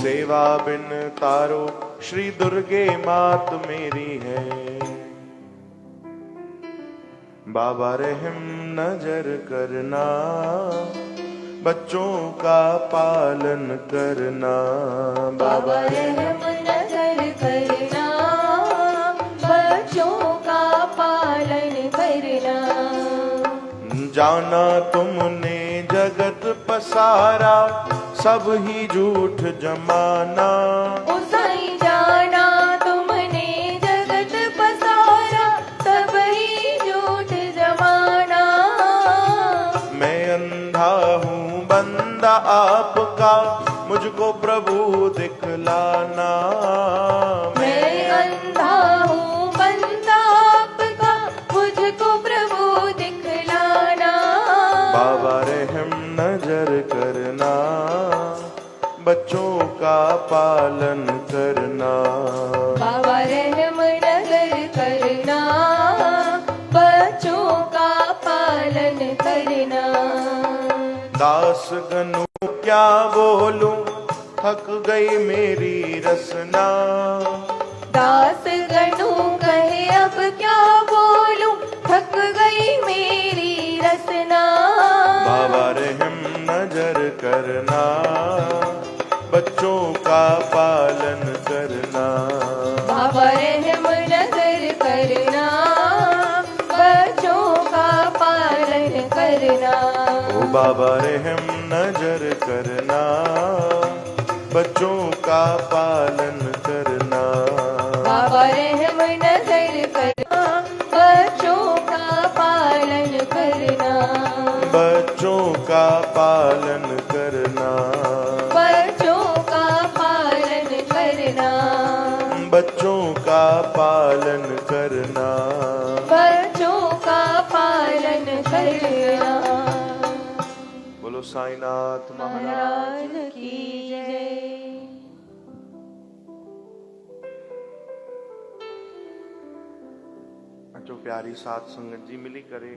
सेवा बिन तारो श्री दुर्गे मात मेरी है। बाबा रहम नजर करना, बच्चों का पालन करना। बाबा रहम नजर करना, बच्चों का पालन करना। जाना तुमने जगत पसारा, सब ही झूठ जमाना। ओ साईं जाना तुमने जगत पसारा, सब ही झूठ जमाना। मैं अंधा हूँ बंदा आपका, मुझको प्रभु दिखलाना। मैं अंधा हूँ बंदा आपका, मुझको प्रभु दिखलाना। बाबा रहम नजर करना, बच्चों का पालन करना। बाबा रहम नजर करना, बच्चों का पालन करना। दास गनु क्या बोलूं, थक गई मेरी रसना। दास गणु कहे अब क्या बोलूं, थक गई मेरी रसना। बाबा रहम नजर करना, बच्चों का पालन करना। बाबा रहम नजर करना, बच्चों का पालन करना। ओ बाबा रहम नजर करना, बच्चों का पालन करना। बाबा रहम नजर करना, बच्चों का पालन करना। बच्चों का पालन करना। बच्चों का पालन करना। बच्चों का पालन करना। बच्चों का पालन करना। बोलो साईनाथ महाराज महाराज की जय। जो प्यारी सात संगत जी मिली करे,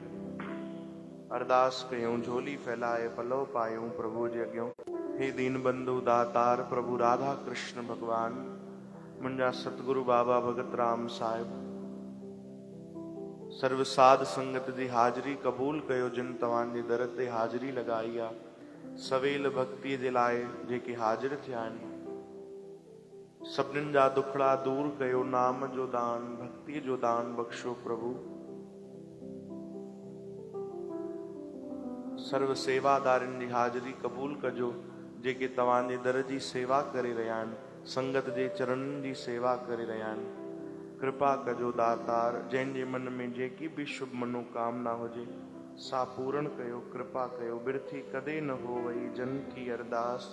अरदास कयूं झोली फैलाए पलो पायूं प्रभु जे अग्यों। हे दीन बंधु दातार प्रभु राधा कृष्ण भगवान, मुंजा सतगुरु बाबा भगत राम साहिब, सर्व साध संगत जी हाजरी कबूल कयो। जिन तवान जी दर ते हाजरी लगाई आ, सवेल भक्ति जे लाए जेके हाजिर थिया आहिनि, सभिनीनि जा दुखड़ा दूर कयो। नाम जो दान भक्ति जो दान बख्शो प्रभु। सर्व सेवादारनि जी हाज़िरी कबूल कजो, जेके तव्हांजे दर जी सेवा करे रहिया आहिनि, संगत जे चरणनि जी सेवा करे रहिया आहिनि। कृपा कजो दातार, जंहिंजे मन में जेकी भी शुभ मनोकामना हुजे सा पूर्ण कयो। कृपा कयो बिरथी कदे न हो वई जन की अरदास,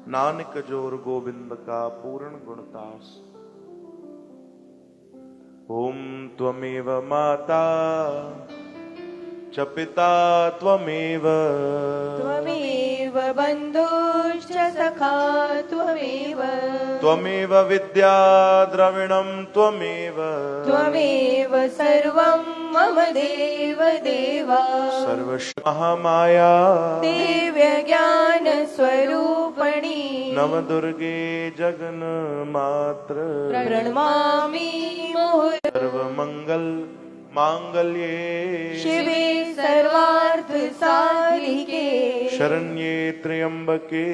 नानक जोर गोविंद का पूर्ण गुणदास। ओम त्वमेव माता च पिता त्वमेव, त्वमेव बन्धुश्च सखा त्वमेव, त्वमेव विद्या द्रविणं त्वमेव, त्वमेव सर्वं मम देव देवा। सर्वस्य महामाया दिव्य ज्ञान स्वरूपिणी, नवदुर्गे जगन्मात्र, प्रणमामि मुहुर् सर्वमंगल मांगल्ये शिवे सर्वार्थ साधिके, शरण्ये त्र्यंबके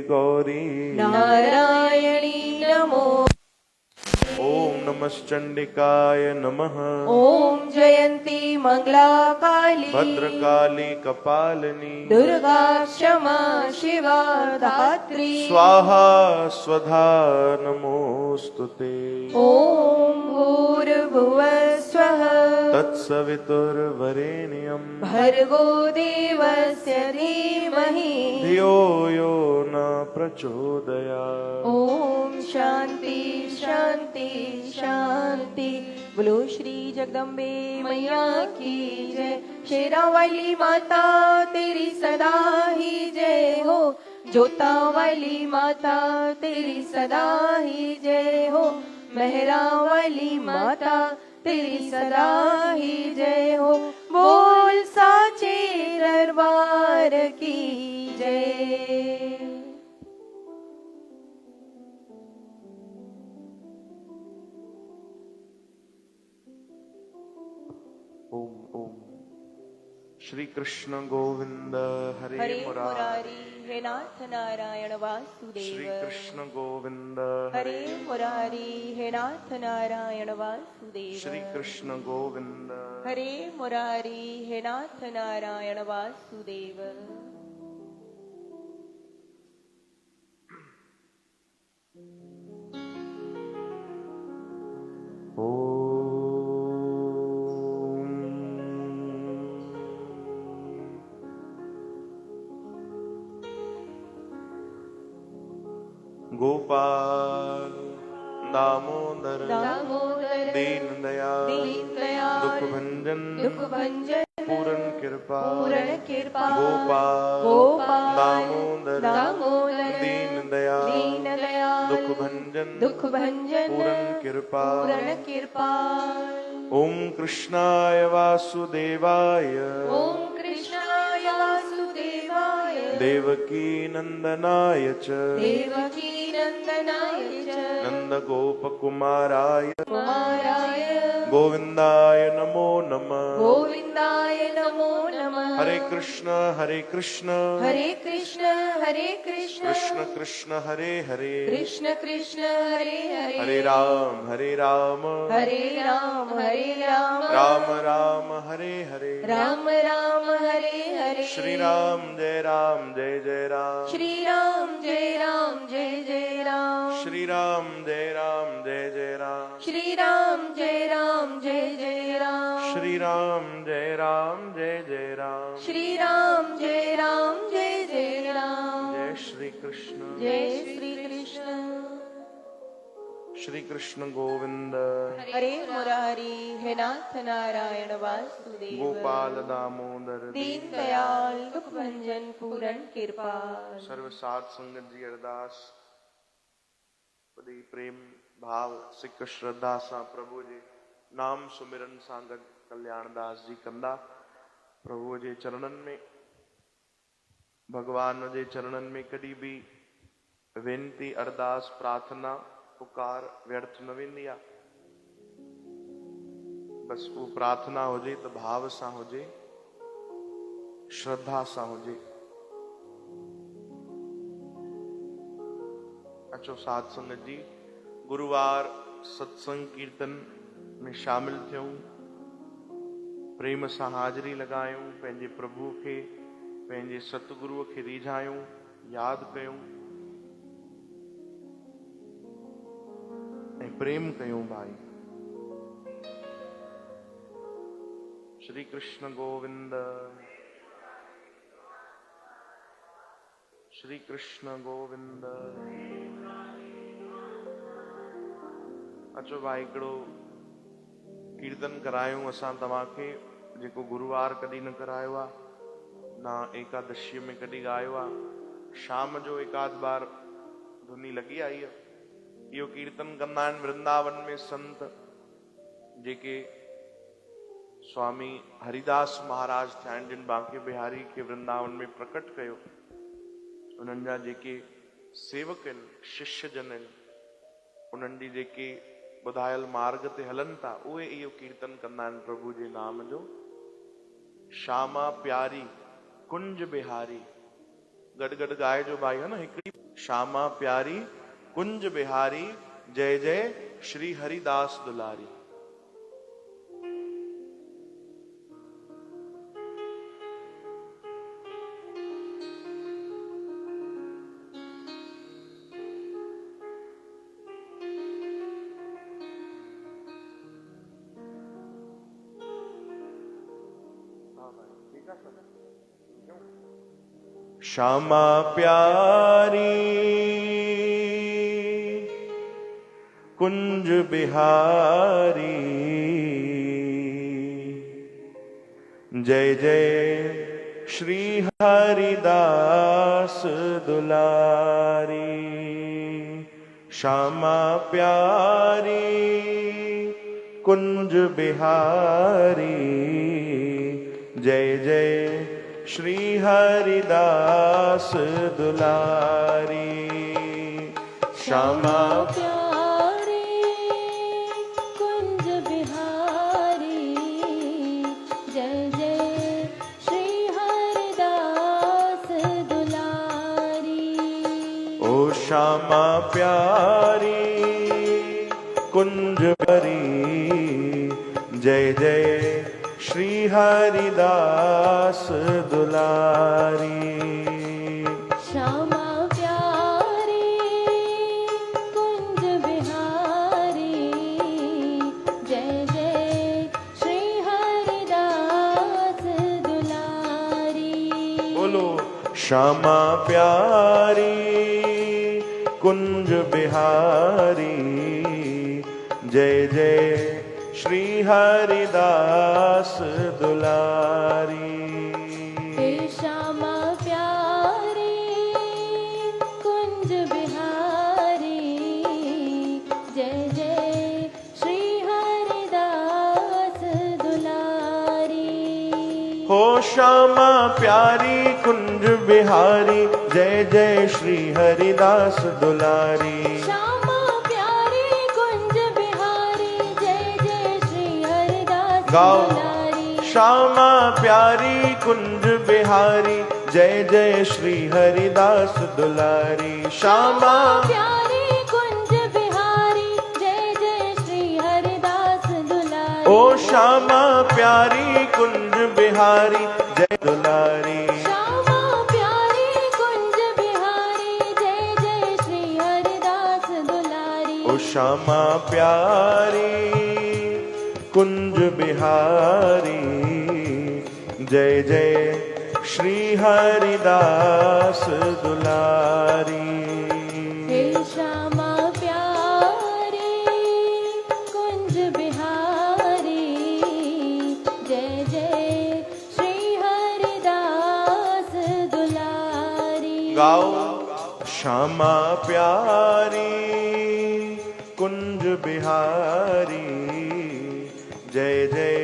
गौरी नारायणी नमो। ओम नमश्चंडिकाय नमः। ओम जयंती मंगला काली, भद्रकाली कपालिनी, दुर्गा क्षमा शिवा धात्री, स्वाहा स्वधा नमोस्तुते। ओम भूर्भुवः स्वः, तत्सवितुर्वरेण्यं भर्गो देवस्य धीमहि, धियो यो न प्रचोदयात्। ओम शांति शांति शांति। बोलो श्री जगदम्बे मैया की जय। शेरा वाली माता तेरी सदा ही जय हो, जोता वाली माता तेरी सदा ही जय हो, मेहरा वाली माता तेरी सदा ही जय हो। बोल साचे दरबार की जय। श्री कृष्ण गोविंद हरे हरे मुरारी। मुरारी हे नाथ नारायण श्री वासुदेव। कृष्ण गोविंद हरे मुरारी हे नाथ नारायण वासुदेव। श्री कृष्ण गोविंद हरे मुरारी हे नाथ नारायण वासुदेव। गोपाल दामोदर दामोदर दीन दयाल दीन दयाल दुख भंजन दुख भंजन पूर्ण कृपा पूर्ण कृपा गोपाल गोपाल दामोदर दामोदर दीन दयाल दीन दयाल दुख भंजन दुख भंजन पूर्ण कृपा पूर्ण कृपा। ओम कृष्णाय वासुदेवाय ओम कृष्णाय वासुदेवाय देवकी नंदनाय च देवकी नंदनाय च नंद गोप कुमाराय कुमाराय गोविंदाय नमो नमः। गोविंदाय नमो नमः। हरे कृष्ण हरे कृष्ण कृष्ण कृष्ण हरे हरे कृष्ण कृष्ण हरे हरे हरे राम हरे राम राम राम हरे हरे राम राम हरे हरे। श्री राम जय राम जय जय राम श्री राम जय राम जय जय राम श्री राम जय राम जय जय राम श्री राम जय राम जय जय राम श्री राम जय राम जय जय राम श्री राम जय राम जय जय राम। जय श्री कृष्ण जय श्री कृष्ण। श्री कृष्ण गोविंद हरे मुरारी हे नाथ नारायण वासुदेव। गोपाल दामोदर दीन दयाल दुख भंजन पूर्ण कृपा। सर्व साध संगत जी अरदास बड़ी प्रेम भाव सिख श्रद्धा सा प्रभु जे नाम सुमिरन सांगत कल्याण दास जी कंदा प्रभु जे चरणन में भगवान जे चरणन में कदी भी वेनती अरदास प्रार्थना पुकार व्यर्थ न वेंदी आ। बस वो प्रार्थना हुजे तो भाव सां हुजे श्रद्धा सां हुजे। अचो साध संगत जी गुरुवार सत्संग कीर्तन में शामिल थियूं प्रेम सां हाज़िरी लगायूं पंहिंजे प्रभु खे पंहिंजे सतगुरुअ खे रीझायूं यादि कयूं ऐं प्रेम कयूं भाई। श्री कृष्ण गोविंद श्री कृष्ण गोविंद। अचो भाई हिकिड़ो कीर्तन करायूं असां तव्हांखे जेको गुरुवार कॾहिं न करायो आहे ना एकादशी में कॾहिं ॻायो आहे। शाम जो एकाध बार धुनी लगी आई है। इहो कीर्तन कंदा आहिनि वृंदावन में संत जेके स्वामी हरिदास महाराज थिया आहिनि जिन बांके बिहारी के वृंदावन में प्रकट कयो। उन्हनि जा जेके सेवक आहिनि शिष्य जन आहिनि उन्हनि जी जेके ॿुधायल मार्ग ते हलनि था उहे इहो कीर्तन कंदा आहिनि प्रभु जे नाम जो। श्यामा प्यारी कुंज बिहारी गॾ गॾ ॻाए जो भाई है न हिकिड़ी श्यामा प्यारी कुंज बिहारी जय जय श्री हरिदास दुलारी। श्यामा प्यारी कुंज बिहारी जय जय श्री हरिदास दुलारी। श्यामा प्यारी कुंज बिहारी जय जय श्री हरिदास दुलारी। श्यामा प्यारे कुंज बिहारी जय जय श्री ओ श्यामा प्यारी कुंज भरी, जय जय श्री हरिदास दुलारी। श्यामा प्यारी कुंज बिहारी, जय जय श्री हरिदास दुलारी। बोलो श्यामा प्यारी कुंज बिहारी, जय जय श्री हरिदास दुलारी। हे श्यामा प्यारी कुंज बिहारी, जय जय श्री हरिदास दुलारी। हो श्यामा प्यारी कुंज बिहारी, जय जय श्री हरिदास दुलारी। श्यामा प्यारी कुंज बिहारी, जय जय श्री हरिदास गाओ दुलारी। श्यामा प्यारी कुंज बिहारी, जय जय श्री हरिदास दुलारी। श्यामा प्यारी कुंज बिहारी, जय जय श्री हरिदास दुलारी। ओ श्यामा प्यारी कुंज बिहारी, जय दुलारी। श्यामा प्यारी कुंज बिहारी, जय जय श्री हरिदास दुलारी। ओ श्यामा प्यारी कुंज बिहारी, जय जय श्री हरिदास दुलारी। हे श्यामा प्यारी कुंज बिहारी, जय जय श्री हरिदास दुलारी। गाओ श्यामा प्यारी कुंज बिहारी, जय जय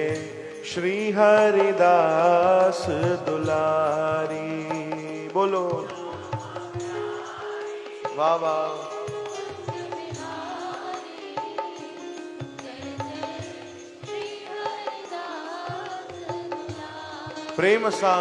श्री हरिदास दुलारी। बोलो वाह वाह। प्रेम सा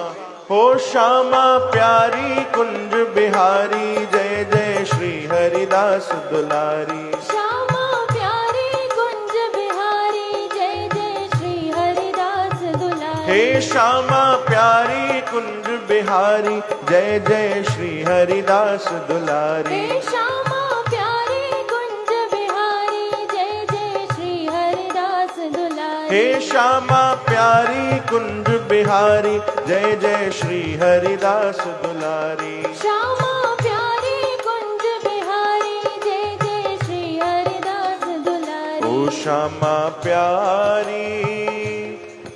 हो श्यामा प्यारी कुंज बिहारी, जय जय श्री हरिदास दुलारी। श्यामा प्यारी कुंज बिहारी, जय जय श्री हरिदास दुलारी। हे श्यामा प्यारी कुंज बिहारी, जय जय श्री हरिदास दुलारी। हे श्यामा प्यारी कुंज बिहारी, जय जय श्री हरिदास दुलारी। हे श्यामा प्यारी कुंज बिहारी, जय जय श्री हरिदास दुलारी। श्यामा प्यारी कुंज बिहारी, जय जय श्री हरिदास दुलारी। ओ श्यामा प्यारी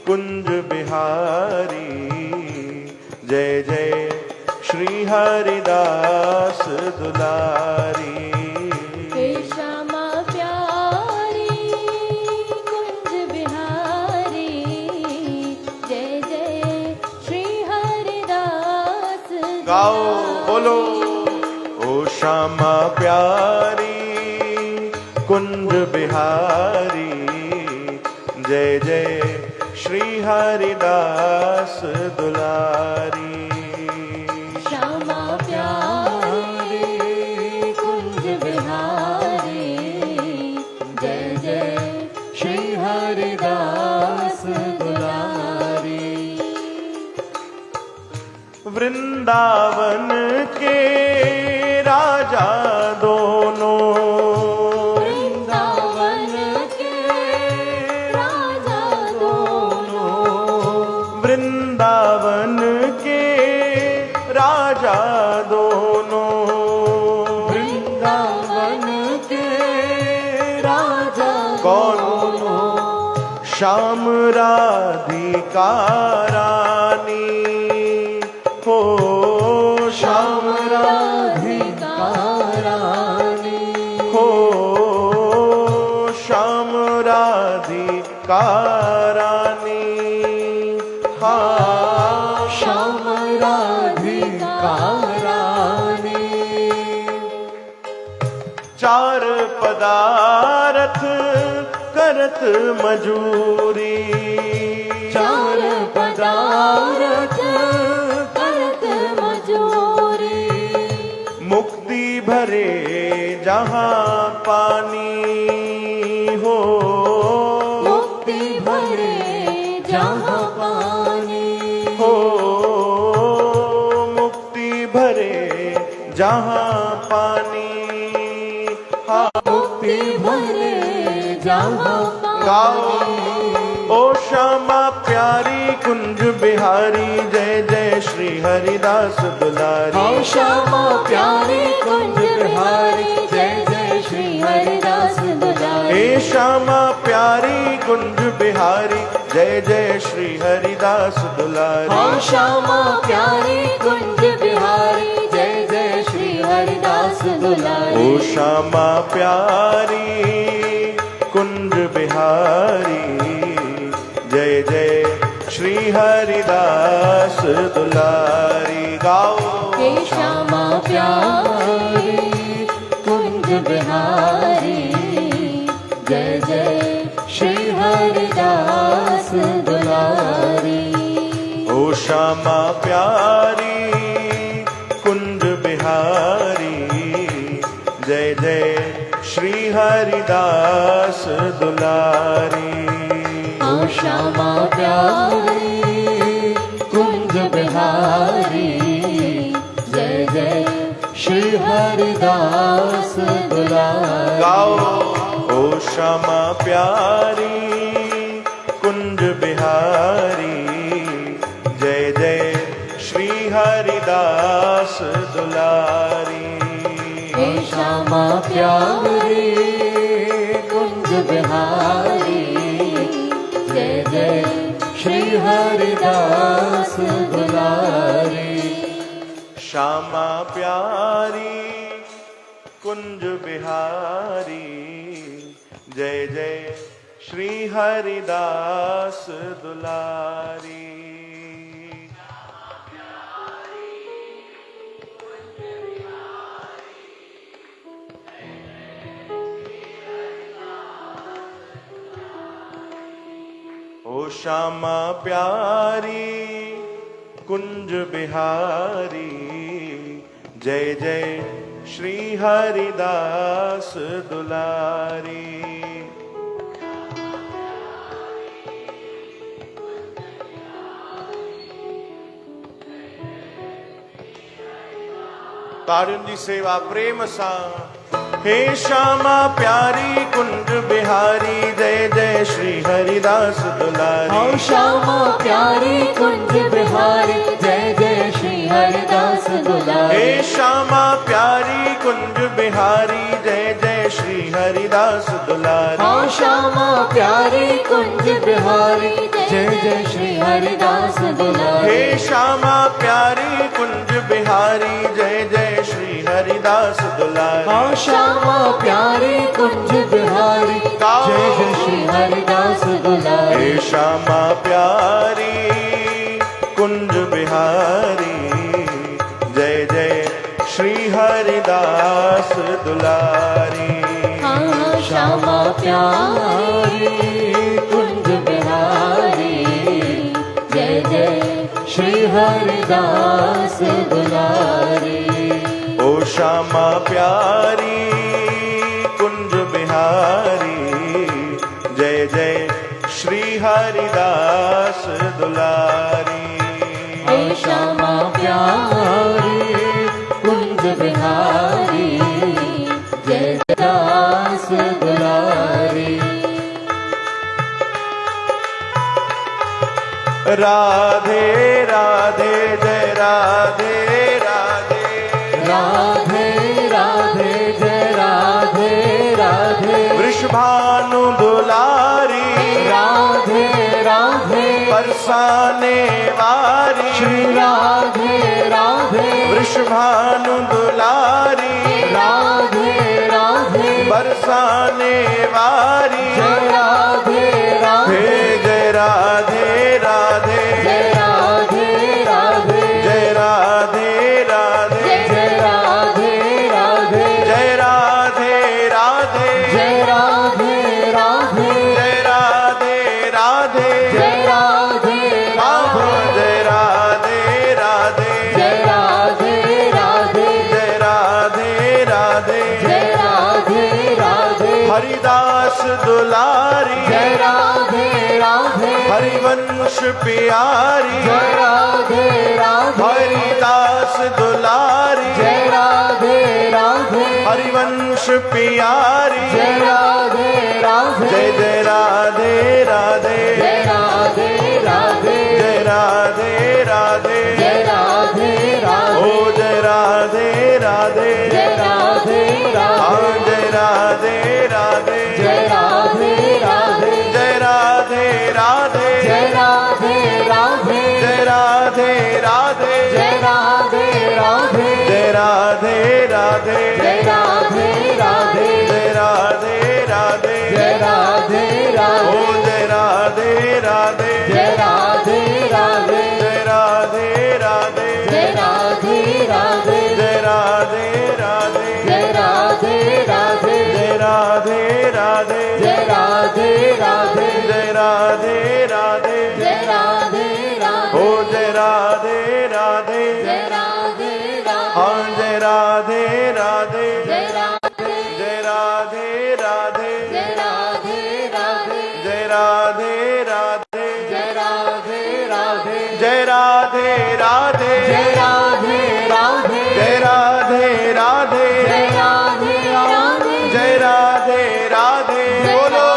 कुंज बिहारी, जय जय श्री हरिदास दुलारी। हे श्यामा प्यारी कुंज बिहारी, जय जय श्री हरिदास गाओ दुलारी। बोलो ओ श्यामा प्यारी कुंज बिहारी, जय जय श्री हरिदास दुलारी। श्यामा प्यारी कुंज बिहारी, जय जय श्री हरिदास दुलारी। वृंदावन के राजा दोनों, वृंदावन के राजा दोनों, वृंदावन के राजा दोनों, वृंदावन के राजा कौन? दोनों। श्याम राधिका रानी हो, श्याम राधिका रानी हो, श्याम राधिका रानी। हाँ श्याम राधिका रानी। चार पदार्थ करत मजूरी, चार पदार्थ करत मजूरी। मुक्ति भरे जहाँ पानी हो, मुक्ति भरे जहाँ पानी हो मुक्ति भरे जहाँ पानी, हाँ मुक्ति भरे जहाँ गाओ ओ श्यामा प्यारी कुंज बिहारी, जय जय श्री हरिदास दुलारी। ओ श्यामा प्यारी कुंज बिहारी, जय जय श्री हरिदास दुलारी। हे श्यामा प्यारी कुंज बिहारी, जय जय श्री हरिदास दुलारी। ओ श्यामा प्यारी कुंज बिहारी, जय जय श्री हरिदास दुलारी। ओ श्यामा प्यारी कुंज बिहारी, जय जय श्री हरिदास दुलारी। गाओ हे श्यामा प्यारी कुंज बिहारी, जय जय श्री हरिदास दुलारी। ओ श्यामा प्यारी कुंज बिहारी, जय जय श्री हरिदास दुलारी। ओ श्यामा प्यारी कुंज बिहारी, जय जय श्री हरिदास दुलारी। गाओ ओ श्यामा प्यारी कुंज बिहारी, जय जय श्री हरिदास दुलारी। हे श्यामा प्यारी कुंज बिहारी, जय जय श्री हरिदास दुलारी। श्यामा प्यारी कुंज बिहारी, जय जय श्री हरिदास दुलारी। ओ श्यामा प्यारी कुंज बिहारी, जय जय श्री हरिदास दुलारी। तारुण जी सेवा प्रेम सा। हे श्यामा प्यारी कुंज बिहारी, जय जय श्री हरिदास दुलारी। ओ श्यामा प्यारी कुंज बिहारी, जय जय श्री हरिदास दुलारी। हे श्यामा प्यारी कुंज बिहारी, जय जय श्री हरिदास दुलारी। ओ श्यामा प्यारी कुंज बिहारी, जय जय श्री हरिदास दुलारी। हे श्यामा प्यारी कुंज बिहारी, जय जय श्री हरिदास दुलारी। ओ श्यामा प्यारी कुंज बिहारी, जय जय श्री हरिदास दुलारी। हे श्यामा प्यारी कुंज बिहारी, जय जय श्री हरिदास दुलारी। हाँ श्यामा प्यारी कुंज बिहारी, जय जय श्री हरिदास दुलारी। ओ श्यामा प्यारी कुंज बिहारी, जय जय श्री हरिदास दुलारी। हे श्यामा प्यारी कुंज बिहारी, जय दास दुलारी। राधे राधे जय राधे राधे, राधे राधे जय राधे राधे। वृषभानु दुलारी, राधे राधे बरसाने वारी। श्री राधे राधे वृषभानु दुलारी, राधे राधे बरसाने वारी। जय राधे हे राधे जय राधे राधे, जय राधे राधे जय राधे राधे, जय राधे राधे जय राधे राधे, जय राधे राधे जय राधे राधे, जय राधे आहो जय राधे राधे, जय राधे राधे जय राधे हरिदास दुलारी जय राधे राधे हरिवंश प्यारी जय राधे राधे हरिदास दुलारी जय राधे राधे हरिवंश प्यारी जय राधे राधे जय जय राधे राधे जय राधे राधे जय राधे राधे जय राधे राधे ओ जय राधे राधे जय राधे हाँ राधे जय राधे राधे जय राधे राधे जय राधे राधे जय राधे राधे जय राधे राधे जय राधे राधे जय राधे राधे जय राधे राधे जय राधे राधे जय राधे ओ राधे जय राधे राधे जय राधे राधे जय राधे राधे जय राधे राधे जय राधे राधे जय राधे राधे जय राधे राधे जय राधे राधे जय राधे राधे जय राधे राधे ओ जय राधे राधे जय राधे राधे हाँ जय राधे राधे जय राधे जय राधे राधे जय राधे राधे जय राधे राधे जय राधे राधे जय राधे राधे जय राधे राधे जय राधे राधे जय राधे राधे जय राधे राधे बोलो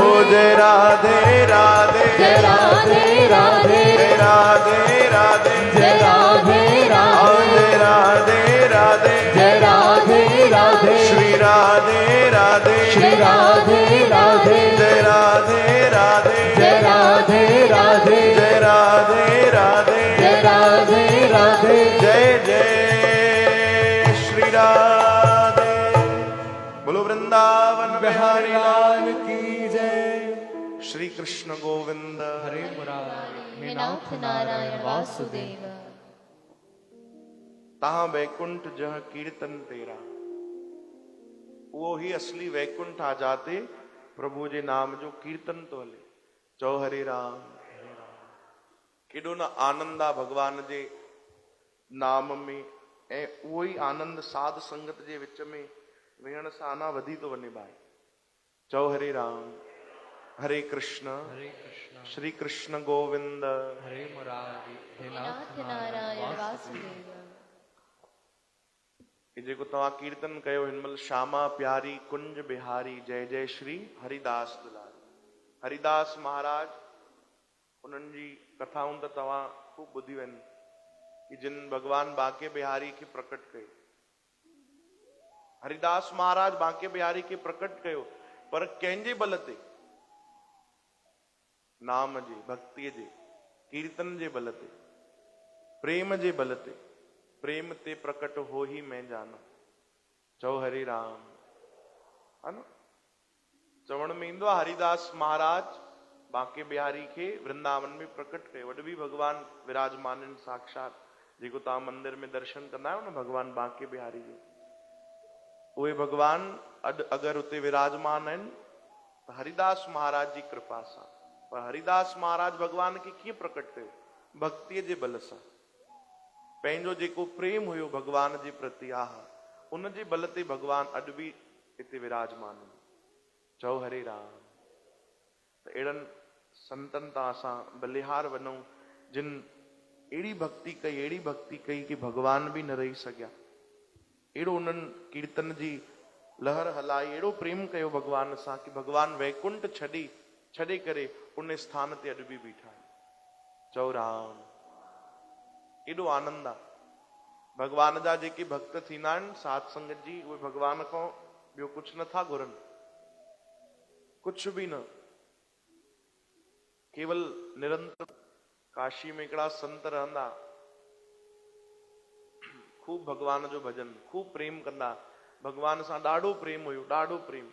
ओ जय राधे राधे जय राधे राधे जय राधे राधे जय राधे हाँ राधे जय राधे राधे जय राधे राधे श्री राधे राधे श्री राधे राधे जय राधे राधे जय राधे राधे जय राधे राधे जय राधे राधे जय जय श्री राधे बोलो वृंदावन बिहारी लाल की जय श्री कृष्ण गोविंद हरे मुरारी नाथ नारायण वासुदेव तहां वैकुंठ जह कीर्तन तेरा वो ही असली वैकुंठ आ जाते प्रभु जे नाम जो कीर्तन तो हले चौ हरे राम केॾो न आनंद आ भगवान जे नाम में ऐं उहो ई आनंद साध संगत जे विच में वेहण सां अञा वधी थो वञे भाई चौ हरे राम हरे कृष्ण श्री कृष्ण गोविंद हरे मुरारी नाथ नारायण वासुदेव कि जेको तव्हां कीर्तन कयो हिनमल श्यामा प्यारी कुंज बिहारी जय जय श्री हरिदास दुलारी हरिदास महाराज उन्हनि जी कथाऊं त तव्हां खूब ॿुधियूं आहिनि कि जिन भगवान बांके बिहारी खे प्रकट कयो हरिदास महाराज बांके बिहारी खे प्रकट कयो पर कंहिंजे बल ते नाम जे भक्तीअ जे कीर्तन जे बल ते प्रेम जे बल ते प्रेम ते प्रकट हो ही मैं जाना चौ हरे राम है न चवण में ईंदो आहे हरिदास महाराज बांके बिहारी खे वृंदावन में प्रकट कयो वॾ बि भगवान विराजमान आहिनि साक्षात जेको तव्हां मंदिर में दर्शन कंदा आहियो न भगवान बांके बिहारी जो उहे भगवान अगरि उते विराजमान आहिनि त हरिदास महाराज जी कृपा सां पर हरिदास महाराज भगवान खे कीअं प्रकट कयो भक्तीअ जे बल सां पंहिंजो जेको प्रेम हुयो भगवान जे प्रति आह उन जे बल ते भगवान अॼु बि हिते विराजमान आहिनि चौ हरे राम त अहिड़नि संतनि तां असां बलिहार वञूं जिन अहिड़ी भक्ति कई कि भगवान बि न रही सघिया अहिड़ो उन्हनि कीर्तन जी लहर हलाई अहिड़ो प्रेम कयो भगवान सां कि भगवान वैकुंठ छॾे करे उन स्थान ते अॼु बि बीठा आहिनि चौ राम एॾो आनंद आहे भगवान जा जेके भक्त थींदा आहिनि साध संगत जी उहे भगवान खां ॿियो कुझु नथा घुरनि कुझु बि न केवल निरंतर काशी में हिकिड़ा संत रहंदा खूब भगवान जो भजन खूब प्रेम कंदा भगवान सां ॾाढो प्रेम हुयो ॾाढो प्रेम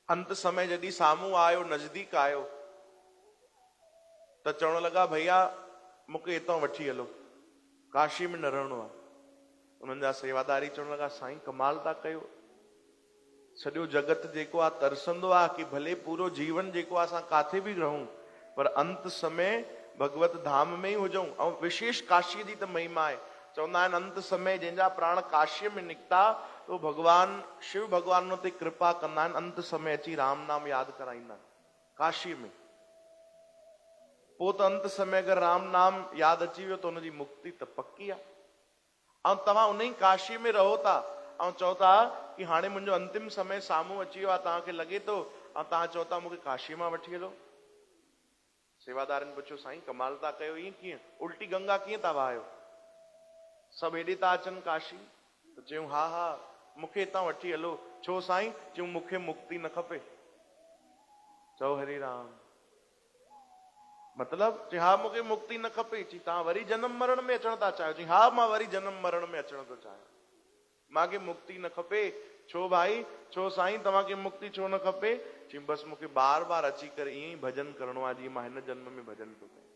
अंत समय जॾहिं साम्हूं आयो नज़दीक आयो त चवण लॻा भैया मूंखे हितां वठी हलो काशी में न रहणो आहे उन्हनि जा सेवादारी चवण लॻा साईं कमाल था कयो सॼो जगत जेको आहे तरसंदो आहे कि भले पूरो जीवन जेको आहे असां काथे बि रहूं पर अंत समय भगवत धाम में ई हुजऊं ऐं विशेष काशीअ जी त महिमा आहे चवंदा आहिनि अंत समय जंहिंजा प्राण काशीअ में निकिता तो भगवान शिव भगवान उन ते कृपा कंदा आहिनि, अंत समय अची राम नाम यादि कराईंदा आहिनि काशीअ में। पोइ त अंत समय अगरि राम नाम यादि अची वियो त हुनजी मुक्ति त पक्की आहे। ऐं तव्हां उन ई काशीअ में रहो था ऐं चओ था कि हाणे मुंहिंजो अंतिम समय साम्हूं अची वियो आहे, तव्हांखे लॻे थो ऐं तव्हां चओ था मूंखे काशीअ मां वठी हलो। सेवादारनि पुछियो साईं कमाल था कयो, ईअं कीअं, उल्टी गंगा कीअं था वहायो, सभु हेॾे था अचनि काशी? त चयूं हा हा मूंखे हितां वठी हलो। छो साईं? चयूं मूंखे मुक्ति न खपे। चओ हरे राम। मतलब चई हा मूंखे मुक्ति न खपे। चई तव्हां वरी जन्म मरण में अचण था चाहियो? चई हा मां वरी जन्म मरण में अचण थो चाहियां, मांखे मुक्ति न खपे। छो भाई? छो साईं तव्हांखे मुक्ति छो न खपे? चई बसि मूंखे बार बार अची करे ईअं ई भजन करणो आहे जीअं मां हिन जन्म में भजन थो कयां।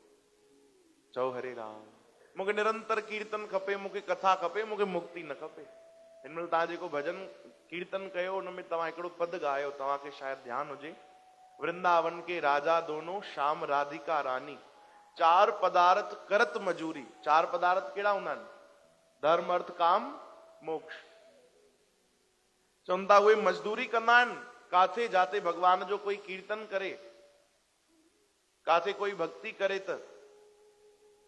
चओ हरे राम। मूंखे निरंतर कीर्तन खपे, मूंखे कथा खपे, मूंखे मुक्ति न खपे। हिन महिल तव्हां जेको भजन कीर्तन कयो उनमें तव्हां हिकिड़ो पद ॻायो, तव्हांखे शायदि ध्यानु हुजे, वृंदावन के राजा दोनों श्याम राधिका रानी, चार पदार्थ करत मजूरी। चार पदार्थ कहिड़ा हूंदा आहिनि? धर्म अर्थ काम मोक्ष। चवनि था उहे मजदूरी कंदा आहिनि काथे? जाते भगवान जो कोई कीर्तन करे, काथे कोई भक्ति करे त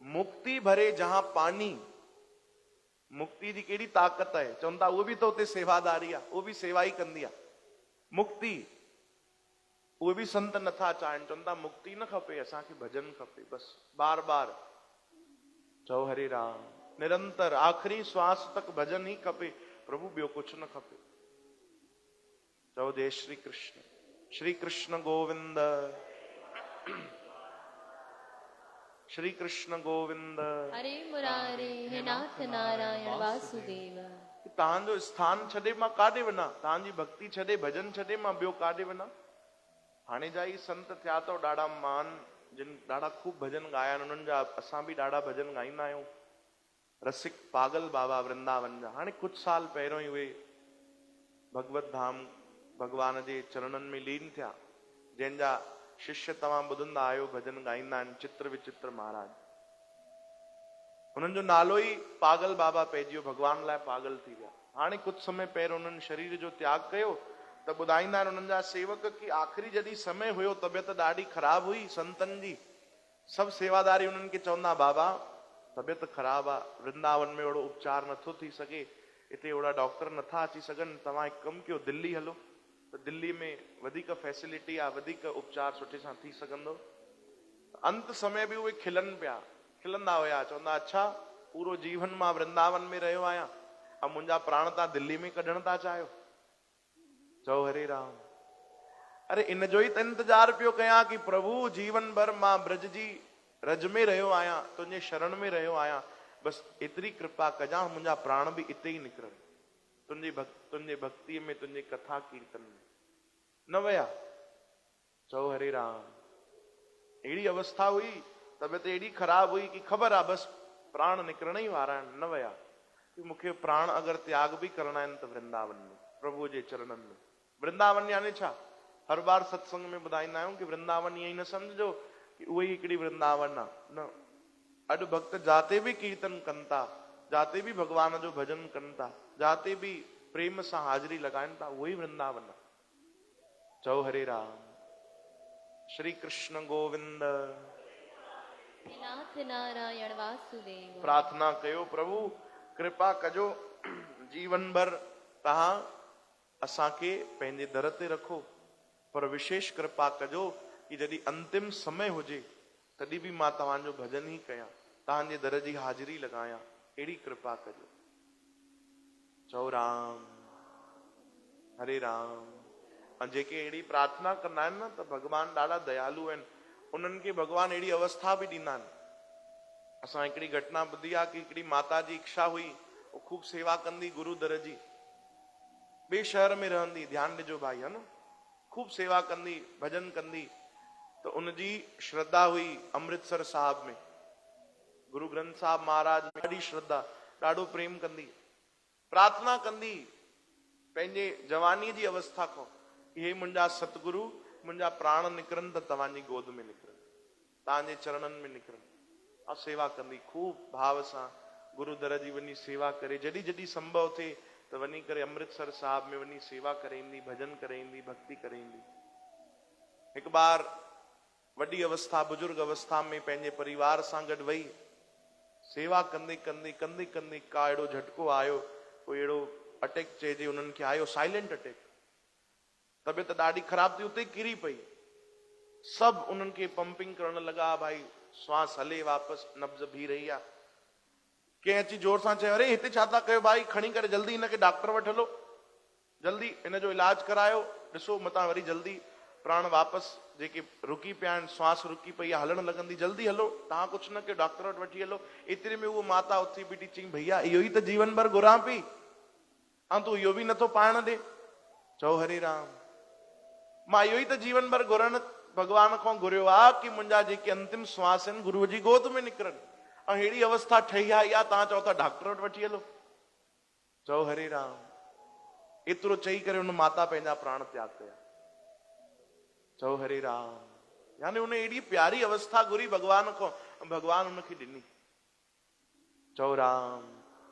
मुक्ति भरे जहां पानी। मुक्ति जी कहिड़ी ताक़त आहे? चवनि था उहो बि त उते सेवादारी आहे, उहो बि सेवा ई कंदी आहे। मुक्ति उहे बि संत नथा चाहिनि, चवनि था मुक्ति न खपे, असांखे भजन खपे बस बार बार। चओ हरे राम। निरंतर आखिरी श्वास तक भजन ही खपे प्रभु, ॿियो कुछ न खपे। चओ जय श्री कृष्ण। श्री कृष्ण गोविंद, श्री कृष्ण गोविंद। हरे मुरारे हे नाथ नारायण वासुदेव। तव्हांजो स्थान छॾे मां काॾे वञा? तव्हांजी भक्ति छॾे, भजन छॾे मां ॿियो काॾे वञा? हाणे जा ई संत थिया अथव ॾाढा मान, जिन ॾाढा खूब भजन ॻाया आहिनि, उन्हनि जा असां बि ॾाढा भजन ॻाईंदा आहियूं। रसिक पागल बाबा वृंदावन जा हाणे कुझु साल पहिरियों ई उहे भगवत धाम भगवान जे चरणनि में लीन थिया, जंहिंजा शिष्य तव्हां ॿुधंदा आहियो भजन ॻाईंदा आहिनि, चित्र विचित्र महाराज। उन्हनि जो नालो ई पागल बाबा पइजी वियो, भगवान लाइ पागल थी विया। हाणे कुझु समय पहिरियों उन्हनि शरीर जो त्याग कयो त ॿुधाईंदा आहिनि उन्हनि जा सेवक कि आख़िरी जॾहिं समय हुयो, तबियत ॾाढी ख़राब हुई संतनि जी, सभु सेवादारी उन्हनि खे चवंदा बाबा तबियत ख़राब आहे, वृंदावन में अहिड़ो उपचार नथो थी सघे, हिते अहिड़ा डॉक्टर नथा अची सघनि, तव्हां हिकु कमु कयो दिल्ली हलो, त दिल्ली में वधीक फैसिलिटी आहे, वधीक उपचार सुठे सां थी सघंदो। अंत समय बि उहे खिलनि पिया, खिलंदा हुया, चवंदा अच्छा पूरो जीवन मां वृंदावन में रहियो आहियां ऐं मुंहिंजा प्राण तव्हां दिल्ली में कढण था चाहियो? चओ हरे राम। अरे इन जो ई त इंतजार पियो कयां कि प्रभु जीवन भर मां ब्रज जी रज में रहियो आहियां, तुंहिंजे शरण में रहियो आहियां, बसि एतिरी कृपा कजां मुंहिंजा प्राण बि इते ई निकिरनि, तुंहिंजे भक्तीअ में, तुंहिंजे कथा कीर्तन में न वया। चओ हरे राम। अहिड़ी अवस्था हुई, तबियत एॾी ख़राब हुई कि ख़बर आहे बसि प्राण निकिरण ई वारा आहिनि, न वया। कि मूंखे प्राण अगरि त्याग बि करणा आहिनि त वृंदावन में, प्रभुअ जे चरणनि में। वृंदावन यानी छा? हर बार सत्संग में ॿुधाईंदा आहियूं कि वृंदावन ईअं ई न सम्झो कि उहे ई हिकिड़ी वृंदावन आहे, न। अॼु भक्त जाते बि कीर्तन कनि था, जाते बि भगवान जो भजन कनि था, जाते बि प्रेम सां हाज़िरी लॻाइनि था, उहो ई वृंदावन आहे। चओ हरे राम। श्री कृष्ण गोविंद। नाथ नारायण वासुदेव। प्रार्थना कयो प्रभु कृपा कजो, जीवन भर तव्हां असांखे पंहिंजे दर ते रखो, पर विशेष कृपा कजो कि जॾहिं अंतिम समय हुजे तॾहिं बि मां तव्हांजो भजन ई कयां, तव्हांजे दर जी हाज़िरी लॻायां, अहिड़ी कृपा कजो। चओ राम। हरे राम। ऐं जेके अहिड़ी प्रार्थना कंदा आहिनि न त भगवान ॾाढा दयालु आहिनि, उन्हनि खे भगवान अहिड़ी अवस्था बि ॾींदा आहिनि। असां हिकिड़ी घटना ॿुधी आहे कि हिकिड़ी माता जी इच्छा हुई, वो खूब सेवा कंदी गुरु दर जी, ॿिए शहर में रहंदी, ध्यानु ॾिजो भाई, है न, खूब सेवा कंदी, भजन कंदी, तो उनजी श्रद्धा हुई अमृतसर साहब में, गुरु ग्रंथ साहब महाराज में ॾाढी श्रद्धा, ॾाढो प्रेम कंदी, प्रार्थना कंदी पंहिंजे जवानीअ जी अवस्था खां कि हे मुंहिंजा सतगुरु, मुंहिंजा प्राण निकिरनि त तव्हांजी गोद में निकिरनि, तव्हांजे चरणनि में निकिरनि। और सेवा कंदी खूब भाव सां, गुरु दर जी वनी सेवा करे, जॾहिं जॾहिं संभव थे तो वनी करे अमृतसर साहब में वनी सेवा करेंदी, भजन करेंदी, भक्ति करेंदी। एक बार वडी अवस्था बुजुर्ग अवस्था में पंहिंजे परिवार सां गॾु वही सेवा कंदे कंदे कंदे कंदे का अहिड़ो झटको आयो, कोई अहिड़ो अटैक चइजे उन्हनि खे आयो, साइलेंट अटैक। तबियत ॾाढी ख़राब थी, उते किरी पई। सब उन्हनि खे पंपिंग करण लॻा, भाई श्वास हले वापसि, नब्ज़ भी रही आहे। कंहिं अची जोर सां चयो, अरे हिते छा था कयो भाई, खणी करे जल्दी हिनखे डॉक्टर वटि हलो, जल्दी हिन जो इलाज करायो, ॾिसो मतां वरी जल्दी प्राण वापसि जेके रुकी पिया आहिनि, श्वास रुकी पई आहे, हलण लॻंदी, जल्दी हलो, तव्हां कुझु न कयो, डॉक्टर वटि वठी हलो। एतिरे में उहो माता उथी बीठी चई, भैया इहो ई त जीवन भर घुरां पई, ऐं तूं इहो बि नथो पाइण ॾे। चओ हरे राम, मां इहो ई त जीवन भर घुरण भगवान खां घुरियो आहे कि मुंहिंजा जेके अंतिम श्वास आहिनि गुरूअ जी गोद में निकिरनि, ऐं अहिड़ी अवस्था ठही आई आहे, तव्हां चओ था डॉक्टर वटि वठी हलो। चओ हरे राम। एतिरो चई करे हुन माता पंहिंजा प्राण त्याग कया। चओ हरे राम। यानी उन एडी प्यारी अवस्था घुरी भगवान को, भगवान उनखे ॾिनी। चओ राम।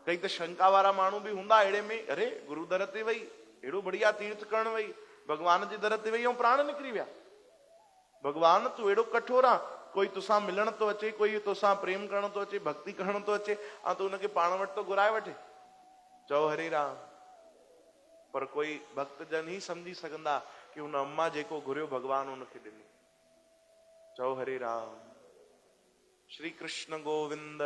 कई त शंका वारा माण्हू बि हूंदा अहिड़े में, अरे गुरु दर ते वई, अहिड़ो बढ़िया तीर्थ करण वई, भगवान जे दर ते वई ऐं प्राण निकिरी विया। भगवान तूं अहिड़ो कठोर आहे, कोई तोसां मिलण तो अचे, कोई तोसां प्रेम करण तो अचे, भक्ति करण तो अचे, ऐं तूं उनखे पाण वटि तो घुराए वठे। चओ हरे राम। पर कोई भक्त जन ही समझी सघंदा कि हुन अम्मा जेको घुरियो भगवान उनखे ॾिनी। चओ हरे राम। श्री कृष्ण गोविंद,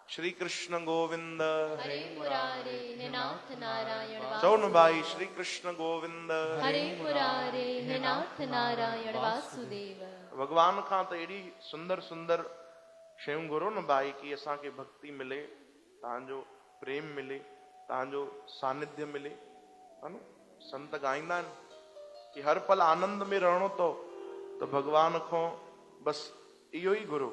श्री कृष्ण गोविंद, हरे मुरारे हे नाथ नारायण चओ न भाई, श्री कृष्ण गोविंद, हरे मुरारे हे नाथ नारायण वासुदेव। भगवान खां त एडी सुंदर सुंदर शयूं घुरो न भाई कि असांखे भक्ति मिले, तव्हांजो प्रेम मिले, तव्हांजो सानिध्य मिले, है न। संत गाईंदा आहिनि कि हर पल आनंद में रहणो तो भगवान खां बस इहो ई घुरो।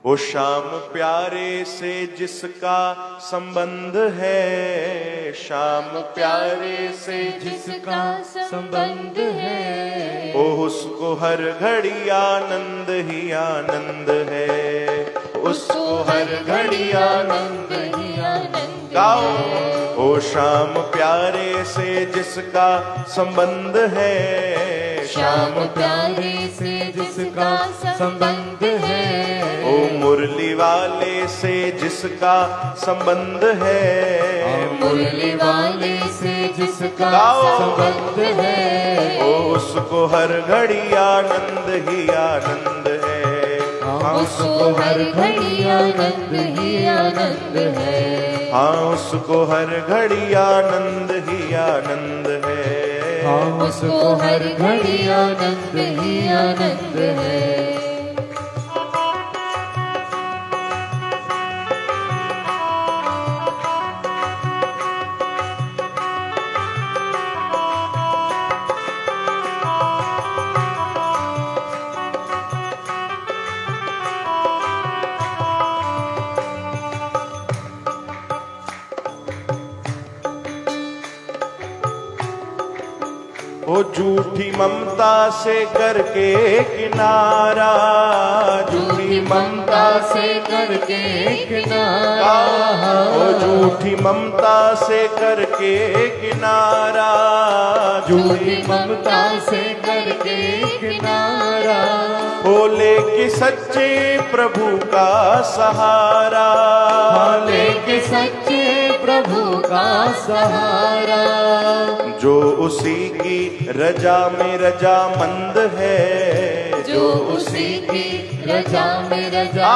ओ श्याम प्यारे से जिसका संबंध है, श्याम प्यारे से जिसका संबंध है, ओ उसको हर घड़ी आनंद ही आनंद है, उसको हर घड़ी आनंद ही आनंद। गाओ। ओ श्याम प्यारे से जिसका संबंध है, श्याम प्यारे से जिसका संबंध है, ओ मुरली वाले से जिसका संबंध है, मुरली वाले से जिसका गाओ। संबंध है, ओ उसको हर घड़ी आनंद ही आनंद है, उसको हर घड़ी आनंद ही आनंद है, हाँ उसको हर घड़ी आनंद ही आनंद है, उसको हर घड़ी आनंद ही आनंद है। ओ झूठी ममता से करके किनारा, झूठी ममता से करके किनारा, ओ झूठी ममता से करके किनारा, झूठी ममता से करके किनारा, बोले कि सच्चे प्रभु का सहारा, लेके सच्चे प्रभु का सहारा, जो उसी की रजा में रजामंद है, जो उसी की रजा में रजा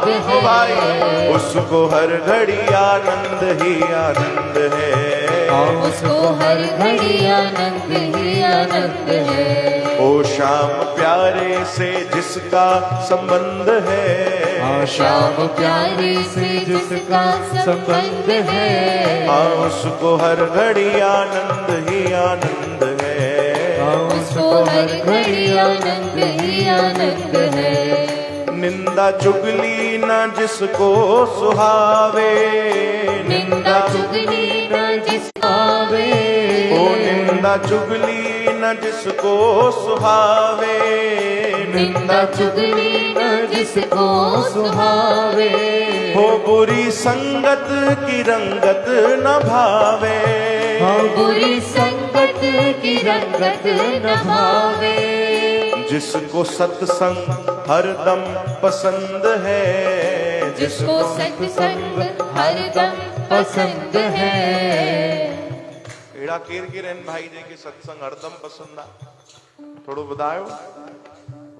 ओ भाई, उसको हर घड़ी आनंद ही आनंद है, उसको हर घड़ी आनंद ही आनंद है। ओ श्याम प्यारे से जिसका संबंध है, श्याम प्यारे से जिसका संबंध है, उसको हर घड़ी आनंद ही आनंद है, उसको हर घड़ी आनंद ही आनंद है। निंदा चुगली न जिसको सुहावे, निंदा चुगली न जिसको आवे, ओ निंदा चुगली न जिसको सुहावे, निंदा चुगली न जिसको सुहावे, हो बुरी संगत की रंगत न भावे, हो बुरी संगत की रंगत न भावे, जिसको सत्संग हरदम पसंद है, जिसको सत्संग हरदम पसंद है। एड़ा केर के रहन भाई जे के सत्संग हरदम पसंद आ, थोड़ो ॿुधायो।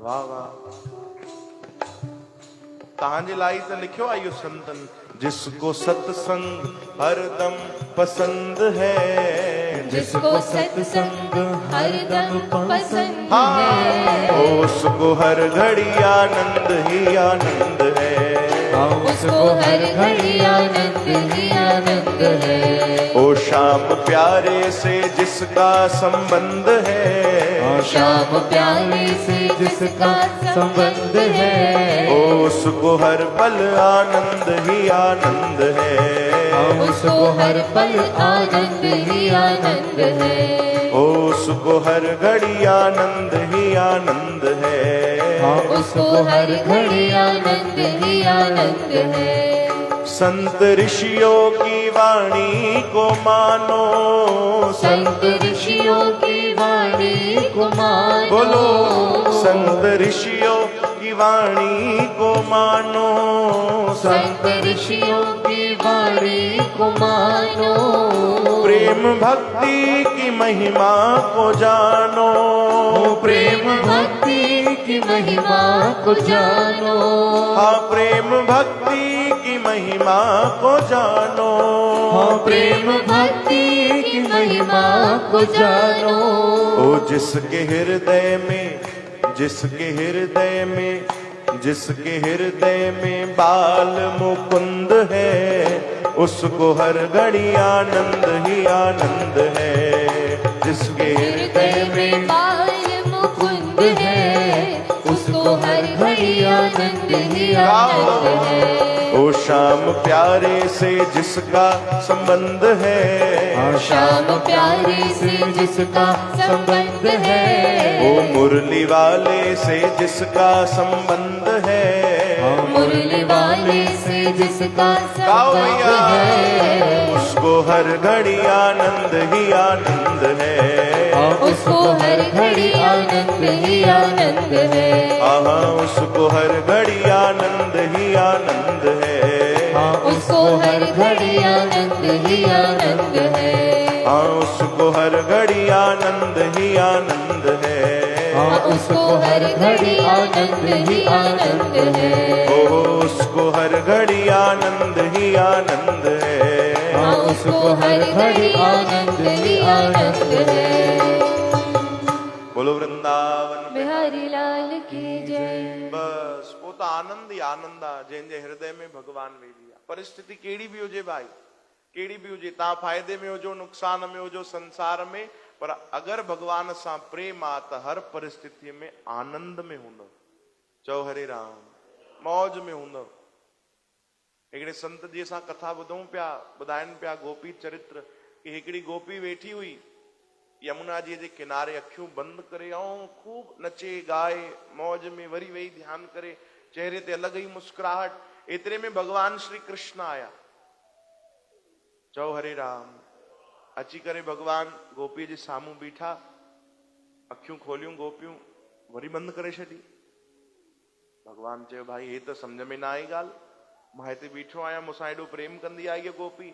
वाह वाह, तव्हांजे लाइ त लिखियो आहे इहो संतन, जिसको सत्संग हरदम पसंद है, जिसको सत्संग हरदम पसंद हाँ, है, उसको हर घड़ी आनंद ही आनंद है, उसको हर घड़ी आनंद ही आनंद है। ओ शाम प्यारे से जिसका संबंध है, शाम प्यारे से जिसका संबंध है, उसको हर पल आनंद ही आनंद है, उसको हर पल आनंद ही आनंद है, उसको हर घड़ी आनंद ही आनंद है, उसको हर घड़ी आनंद ही आनंद है। संत ऋषियों की वाणी को मानो, संत ऋषियों की वाणी को मानो, बोलो संत ऋषियों की वाणी को मानो, संत ऋषियों की वाणी को मानो, प्रेम भक्ति की महिमा को जानो, प्रेम भक्ति की महिमा को जानो, हाँ प्रेम भक्ति की महिमा को जानो, हाँ प्रेम भक्ति की महिमा को जानो। ओ जिसके हृदय में, जिसके हृदय में, जिसके हृदय में बाल मुकुंद है, उसको हर घड़ी आनंद ही आनंद है, जिसके हृदय में बाल मुकुंद है, उसको हर घड़ी आनंद ही आनंद है। ओ शाम प्यारे से जिसका संबंध है, शाम प्यारे से जिसका संबंध है, ओ मुरली वाले से जिसका संबंध है, मुरली वाले से जिसका गाओ संबंध भैया, है, उसको हर घड़ी आनंद ही आनंद है, उसको हर घड़ी आनंद ही आनंद है, हाँ उसको हर घड़ी आनंद ही आनंद है, उसको हर घड़ी आनंद ही आनंद है, हाँ उसको हर घड़ी आनंद ही आनंद है, उसको हर घड़ी आनंद ही आनंद है, ओ उसको हर घड़ी आनंद ही आनंद है, उसको हर घड़ी आनंद ही आनंद है। बोलो वृंदावन बिहारी लाल की जय। बस वो तो आनंद ही आनंद आ जंहिंजे हृदय में भगवान वेही आहे। परिस्थिति कहिड़ी बि हुजे भाई, कहिड़ी बि हुजे, तव्हां फ़ाइदे में हुजो, नुक़सान में हुजो, संसार में, पर अगरि भगवान सां प्रेम आहे त हर परिस्थितीअ में आनंद में हूंदव। चओ हरे राम, मौज में हूंदव। हिकिड़े संत जी असां कथा ॿुधूं पिया, ॿुधाइनि पिया गोपी चरित्र, कि हिकिड़ी गोपी वेठी हुई यमुना जी जे किनारे, अखियूं बंदि करे ऐं खूब नचे गाए मौज में, वरी वेही ध्यान करे, चेहरे ते अलग ही मुस्कुराहट। एतिरे में भगवान श्री कृष्ण आया। चओ हरे राम। अची करे भगवान गोपी जे साम्हूं बीठा, अखियूं खोलियूं गोपियूं, वरी बंदि करे छॾी। भगवान चयो भाई हे त सम्झ में न आई ॻाल्हि, मां हिते बीठो आहियां, मूंसां एॾो प्रेम कंदी आहे इहा गोपी,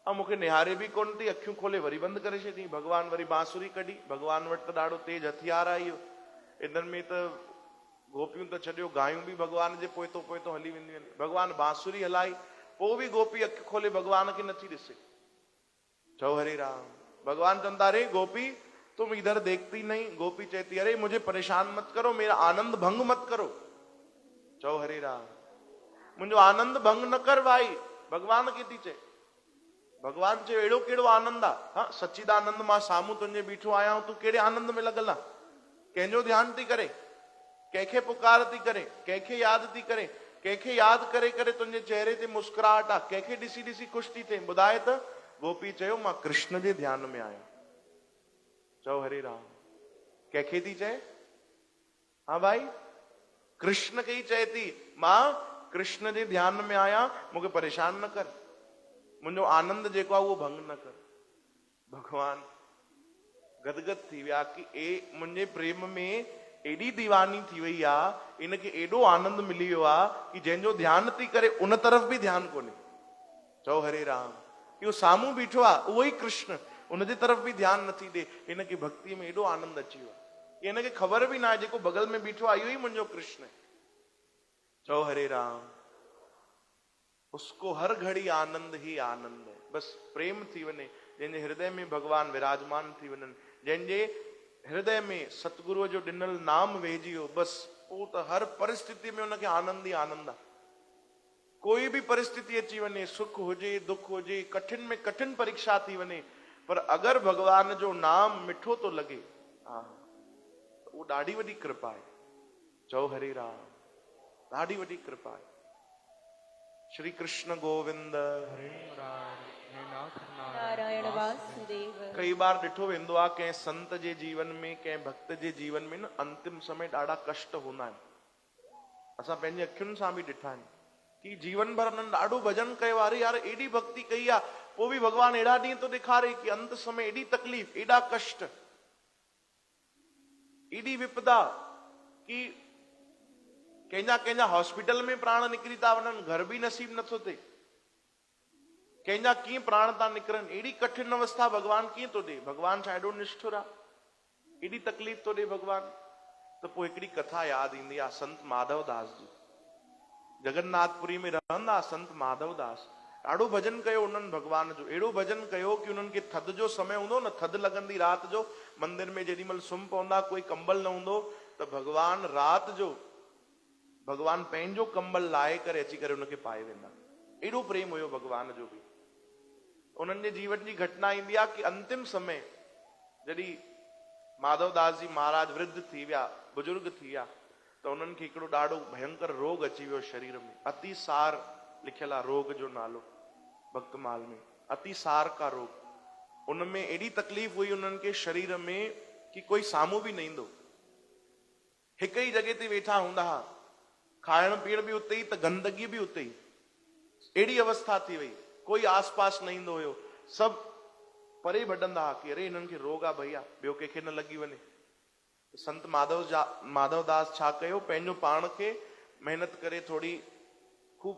ऐं मूंखे निहारे बि कोन थी, अखियूं खोले वरी बंदि करे छॾी। भगवान वरी बांसुरी कढी, भगवान वटि त ॾाढो तेज हथियार आहे इहो। इन्हनि में त गोपियूं त छॾियो, गायूं बि भगवान जे पोइतो पोइतो हली वेंदियूं आहिनि। भगवान बांसुरी हलाई, पोइ बि गोपी अखि खोले भगवान खे नथी ॾिसे। चओ हरे राम। भगवान चवंदा अरे गोपी तुम इधर देखती नहीं। गोपी कहती अरे मुझे परेशान मत करो, मेरा आनंद भंग मत करो। चओ हरे राम। मुंहिंजो आनंद भंग न कर भाई, भगवान खे थी चए। भगवान चयो अहिड़ो कहिड़ो आनंद आहे? हाँ सच्चिदानंद, मां साम्हूं तुंहिंजे बीठो आहियां, तूं कहिड़े आनंद में लॻल आहे? कंहिंजो ध्यानु थी करे, कंहिंखे पुकार थी करे, कंहिंखे यादि थी करे, कंहिंखे यादि करे करे तुंहिंजे चेहरे ते मुस्कुराहट आहे, कंहिंखे ॾिसी ॾिसी ख़ुशि थी थिए? ॿुधाए त। गोपी चयो मां कृष्ण जे ध्यान में आहियां। चओ हरे राम। कंहिंखे थी चए? हाँ भाई, कृष्ण खे ई चए थी, मां कृष्ण जे ध्यान में आहियां, मूंखे परेशान न कर, मुंहिंजो आनंद जेको आहे उहो भंग न कर। भगवान गदगद थी विया कि ए मुंहिंजे प्रेम में एॾी दीवानी थी वई आहे, इनखे एॾो आनंद मिली वियो आहे कि जंहिंजो ध्यान थी करे उन तरफ़ बि ध्यानु कोन्हे। चओ हरे राम। कि उहो साम्हूं बीठो आहे उहो ई कृष्ण, उनजे तरफ़ बि ध्यानु नथी ॾे। हिनखे भक्तीअ में एॾो आनंद अची वियो आहे कि हिनखे ख़बर बि न आहे जेको बगल में बीठो आहे इहो ई मुंहिंजो कृष्ण है। चओ हरे राम। उसको हर घड़ी आनंद ही आनंद है। बस प्रेम थी वञे, जंहिंजे हृदय में भगवान विराजमान थी वञनि, जंहिंजे हृदय में सतगुरुअ जो ॾिनल नाम वेहिजी वियो, बस पोइ त हर परिस्थिति में उनखे आनंद ई आनंद आहे। कोई भी परिस्थिति अची वञे, सुख हुजे दुख हुजे, कठिन में कठिन परीक्षा थी वञे, पर अगर भगवान जो नाम मिठो तो लगे, हाँ, वो ॾाढी वॾी कृपा है। चओ हरे राम। ॾाढी वॾी कृपा है। श्री कृष्ण गोविंद। नारायण वासुदेव। कई बार ॾिठो वेंदो आहे कंहिं संत जे जीवन में, कंहिं भक्त जे जीवन में न अंतिम समय ॾाढा कष्ट हूंदा आहिनि। असां पंहिंजी अखियुनि सां बि ॾिठा आहिनि कि जीवन भर उन्हनि ॾाढो भजन कयो, अरे यार एॾी भक्ति कई आहे, पोइ बि भगवान अहिड़ा ॾींहं थो ॾेखारे कि अंत समय एॾी तकलीफ़, एॾा कष्ट, एॾी विपदा कि कंहिंजा हॉस्पिटल में प्राण निकिरी था वञनि, घर बि नसीब नथो थिए। कंहिंजा कीअं प्राण था निकिरनि, एॾी कठिन अवस्था भगवान कीअं थो ॾे? भगवान छा एॾो निष्ठुर आहे? एॾी तकलीफ़ थो ॾे भगवान? त पोइ हिकिड़ी कथा यादि ईंदी आहे संत माधव दास जी। जगन्नाथपुरी में रहंदा संत माधव दास, ॾाढो भजन कयो उन्हनि भगवान जो, अहिड़ो भजन कयो कि उन्हनि खे थधि जो समय हूंदो न, थधि लॻंदी राति जो, मंदिर में जेॾी महिल सुम्ही पवंदा, कोई कंबल न हूंदो, त भगवान राति जो भगवान पंहिंजो कंबल लाहे करे अची करे उनखे पाए वेंदा। एॾो प्रेम हुयो भगवान जो बि। उन्हनि जे जीवन जी घटना ईंदी आहे कि अंतिम समय जॾहिं माधव दास जी महाराज वृद्ध थी विया, बुजुर्ग थी विया, त उन्हनि खे हिकिड़ो ॾाढो भयंकर रोग अची वियो शरीर में। अतिसार लिखियल आहे रोग जो नालो भक्तमाल में, अतिसार का रोग। उनमें एॾी तकलीफ़ हुई उन्हनि खे शरीर में कि कोई साम्हूं बि न ईंदो। हिक ई जॻह ते वेठा हूंदा हुआ, खाइण पीअण बि उते ई, त गंदगी बि उते ई। एड़ी अवस्था थी वई, कोई आसपास न ईंदो हुयो, सभु परे भॼंदा कि अरे हिननि खे रोग आहे भैया, ॿियो कंहिंखे न लॻी वञे। संत माधव दास छा कयो, पंहिंजो पाण खे महिनत करे, थोड़ी खूब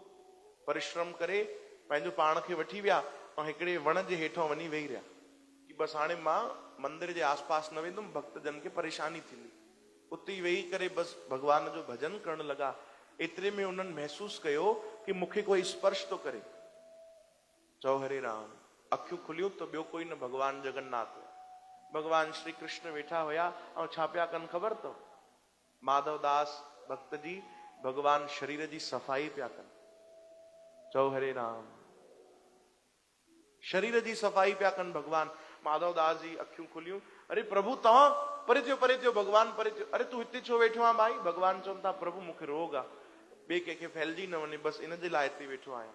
परिश्रम करे पंहिंजो पाण खे वठी विया ऐं हिकिड़े वण जे हेठां वञी वेही रहिया कि बसि हाणे मां मंदिर जे आसपास न वेंदुमि, भक्तजन खे परेशानी थींदी। उते ई वेही करे बसि भगवान जो भजन करण लॻा। एतिरे में उन्हनि महसूस कयो कि मूंखे कोई स्पर्श तो करे। चओ हरे राम। अखियूं खुलियूं त ॿियो कोई न, भगवान जगन्नाथ, भगवान श्री कृष्ण वेठा हुया ऐं छा पिया कनि ख़बर अथव? माधव दास भक्त जी भगवान शरीर जी सफ़ाई पिया कनि। चओ हरे राम। शरीर जी सफ़ाई पिया कनि भगवान। माधव दास जी अखियूं खुलियूं, अरे प्रभु तव्हां परे थियो, भगवान परे थियो। अरे तूं हिते छो वेठो आहे भाई? भगवान चवनि था प्रभु मूंखे रोग आहे, ॿिए कंहिंखे फैलिजी न वञे, बसि इन जे लाइ हिते वेठो आहियां।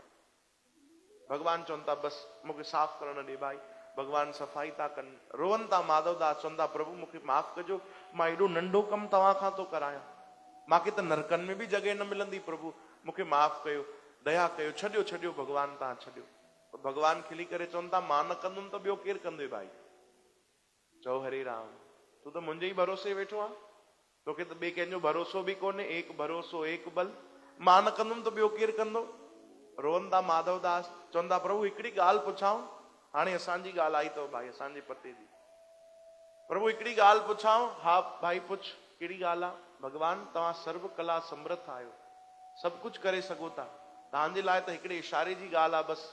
भगवान चवनि था बसि मूंखे साफ़ करण ॾे भाई। भगवान सफ़ाई था कनि, रोअनि था। माधव दास चवनि था प्रभु मूंखे माफ़ कजो, मां एॾो नंढो कमु तव्हां खां थो करायां, मूंखे त नरकनि में बि जॻह न मिलंदी, प्रभु मूंखे माफ़ कयो, दया कयो, छॾियो भगवान, तव्हां छॾियो। भगवान खिली करे चवनि था मां न कंदुमि त ॿियो केरु कंदो भाई? चओ हरे राम। तूं त मुंहिंजे ई भरोसे वेठो आहे, तोखे त ॿिए कंहिंजो भरोसो बि कोन्हे। एक भरोसो एक बल, मां न कंदुमि त ॿियो केरु कंदो? रोअनि था माधव दास, चवनि था प्रभु हिकिड़ी ॻाल्हि पुछांव, हाणे असांजी ॻाल्हि आई अथव भाई, असांजे पते जी। प्रभु हिकिड़ी ॻाल्हि पुछांव? हा भाई पुछ, कहिड़ी ॻाल्हि आहे? भगवान तव्हां सर्व कला समर्थ आहियो, सभु कुझु करे सघो था, तव्हांजे लाइ त हिकिड़े इशारे जी ॻाल्हि आहे, बसि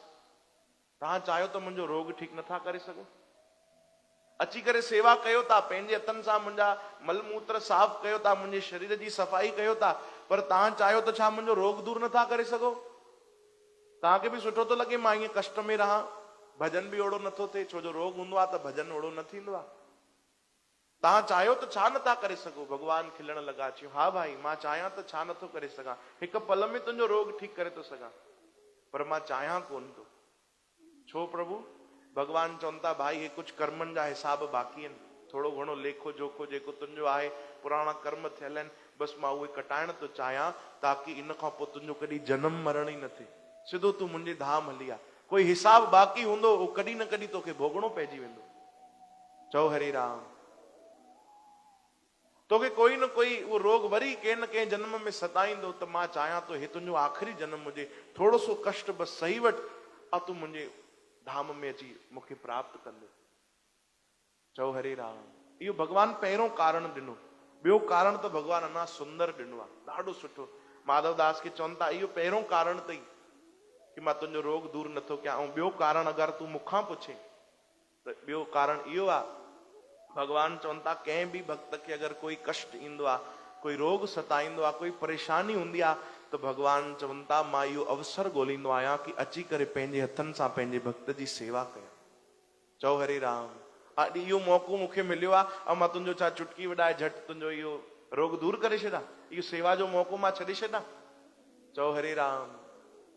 तव्हां चाहियो त मुंहिंजो रोग ठीकु नथा करे सघो? अची करे सेवा कयो था, पंहिंजे हथनि सां मुंहिंजा मलमूत्र साफ़ कयो था, मुंहिंजे शरीर जी सफ़ाई कयो था, पर तव्हां चाहियो त छा मुंहिंजो रोग दूर नथा करे सघो? तव्हांखे बि सुठो थो लॻे मां ईअं कष्ट में रहां, भजन बि ओड़ो नथो थिए, छो जो रोग हूंदो आहे त भजन ओड़ो न थींदो आहे। तव्हां चाहियो त छा नथा करे सघो? भगवान खिलण लॻा, चयो हा भाई मां चाहियां त छा नथो करे सघां, हिकु पल में तुंहिंजो रोग ठीकु करे थो सघां, पर मां चाहियां कोन थो। छो प्रभु? भगवान चवनि था भाई हे कुझु कर्मनि जा हिसाब बाक़ी आहिनि, थोड़ो घणो लेखो जोखो जेको तुंहिंजो आहे, पुराणा कर्म थियल आहिनि, बसि मां उहे कटाइण थो चाहियां, ताकी इन खां पोइ तुंहिंजो कॾहिं जनम मरण ई न थिए, सिधो तूं मुंहिंजे धाम हली आ। कोई हिसाब बाक़ी हूंदो उहो कॾहिं न कॾहिं तोखे भोगणो पइजी वेंदो। चओ हरे राम। तोखे कोई न कोई उहो रोग वरी कंहिं न कंहिं जन्म में सताईंदो, त मां चाहियां थो हे तुंहिंजो आख़िरी जन्म हुजे, थोरो सो कष्ट बसि सही वठि, ऐं तूं मुंहिंजे धाम में अची मूंखे प्राप्त कंदे। चओ हरे राम। इहो भगवान पहिरियों कारण ॾिनो, ॿियो कारण त भगवान अञा सुंदर ॾिनो आहे, ॾाढो सुठो। माधव दास खे चवनि था इहो पहिरियों कारण अथई कि मां तुंहिंजो रोग दूर नथो कयां, ऐं ॿियो कारण अगरि तूं मूंखां पुछे त ॿियो कारण इहो आहे, भगवान चवनि था कंहिं बि भक्त खे अगरि कोई कष्ट ईंदो आहे, कोई रोग सताईंदो आहे, कोई परेशानी हूंदी आहे, त भगवान चवनि था मां इहो अवसर ॻोल्हींदो आहियां कि अची करे पंहिंजे हथनि सां पंहिंजे भक्त जी सेवा कयां। चओ हरे राम। अॼु इहो मौक़ो मूंखे मिलियो आहे, ऐं मां तुंहिंजो छा चुटकी वॾाए झटि तुंहिंजो इहो रोग दूर करे छॾां, इहो सेवा जो मौक़ो मां छॾे छॾां। चओ हरे राम।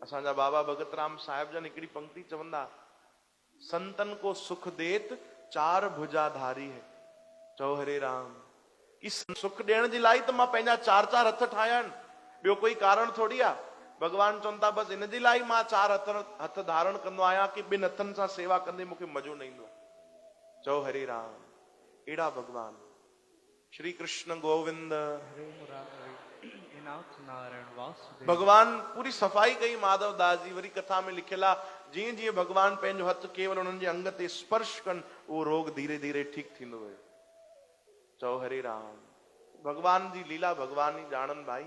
असांजा बाबा भगत राम साहिब जन हिकिड़ी पंक्ति चवंदा, संतन को सुख देत चार भुजाधारी है। चओ हरे राम। कि सुख ॾियण जे लाइ त मां पंहिंजा चार चार हथ ठाहिया आहिनि, ॿियो कोई कारण थोड़ी आहे। भगवान चवनि था बसि इन जे लाइ मां चार हथ धारण कंदो आहियां कि ॿिनि हथनि सां सेवा कंदे मूंखे मज़ो न ईंदो। चओ हरे राम। अहिड़ा भगवान श्री कृष्ण गोविंद। भगवान पूरी सफ़ाई कई माधव दास जी, वरी कथा में लिखियल आहे जीअं जीअं भगवान पंहिंजो हथ केवल उन्हनि जे अंग ते स्पर्श कनि, उहो रोग धीरे धीरे ठीकु थींदो वियो। चओ हरे राम। भगवान जी लीला भगवान ई ॼाणनि भाई,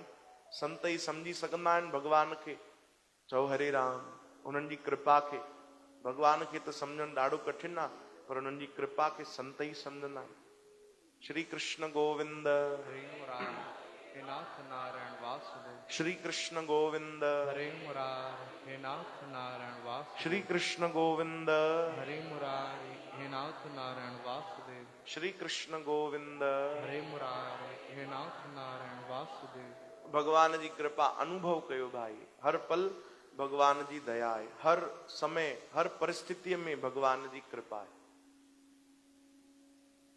संत ई सम्झी सघंदा आहिनि भगवान खे। चओ हरे राम। उन्हनि जी कृपा खे, भगवान खे त सम्झणु ॾाढो कठिन आहे, पर उन्हनि जी कृपा खे संत ई सम्झंदा आहिनि। श्री कृष्ण गोविंद। हे नाथ नारायण वासुदेव। श्री कृष्ण गोविंद। हरे मुरारी हे नाथ नारायण वासुदेव। श्री कृष्ण गोविंद। हरे मुरारी हे नाथ नारायण वासुदेव। श्री कृष्ण गोविंद। हरे मुरारी हे नाथ नारायण वासुदेव। भगवान जी कृपा अनुभव कयो भाई, हर पल भगवान जी दया आहे, हर समय हर परिस्थितीअ में भगवान जी कृपा आहे।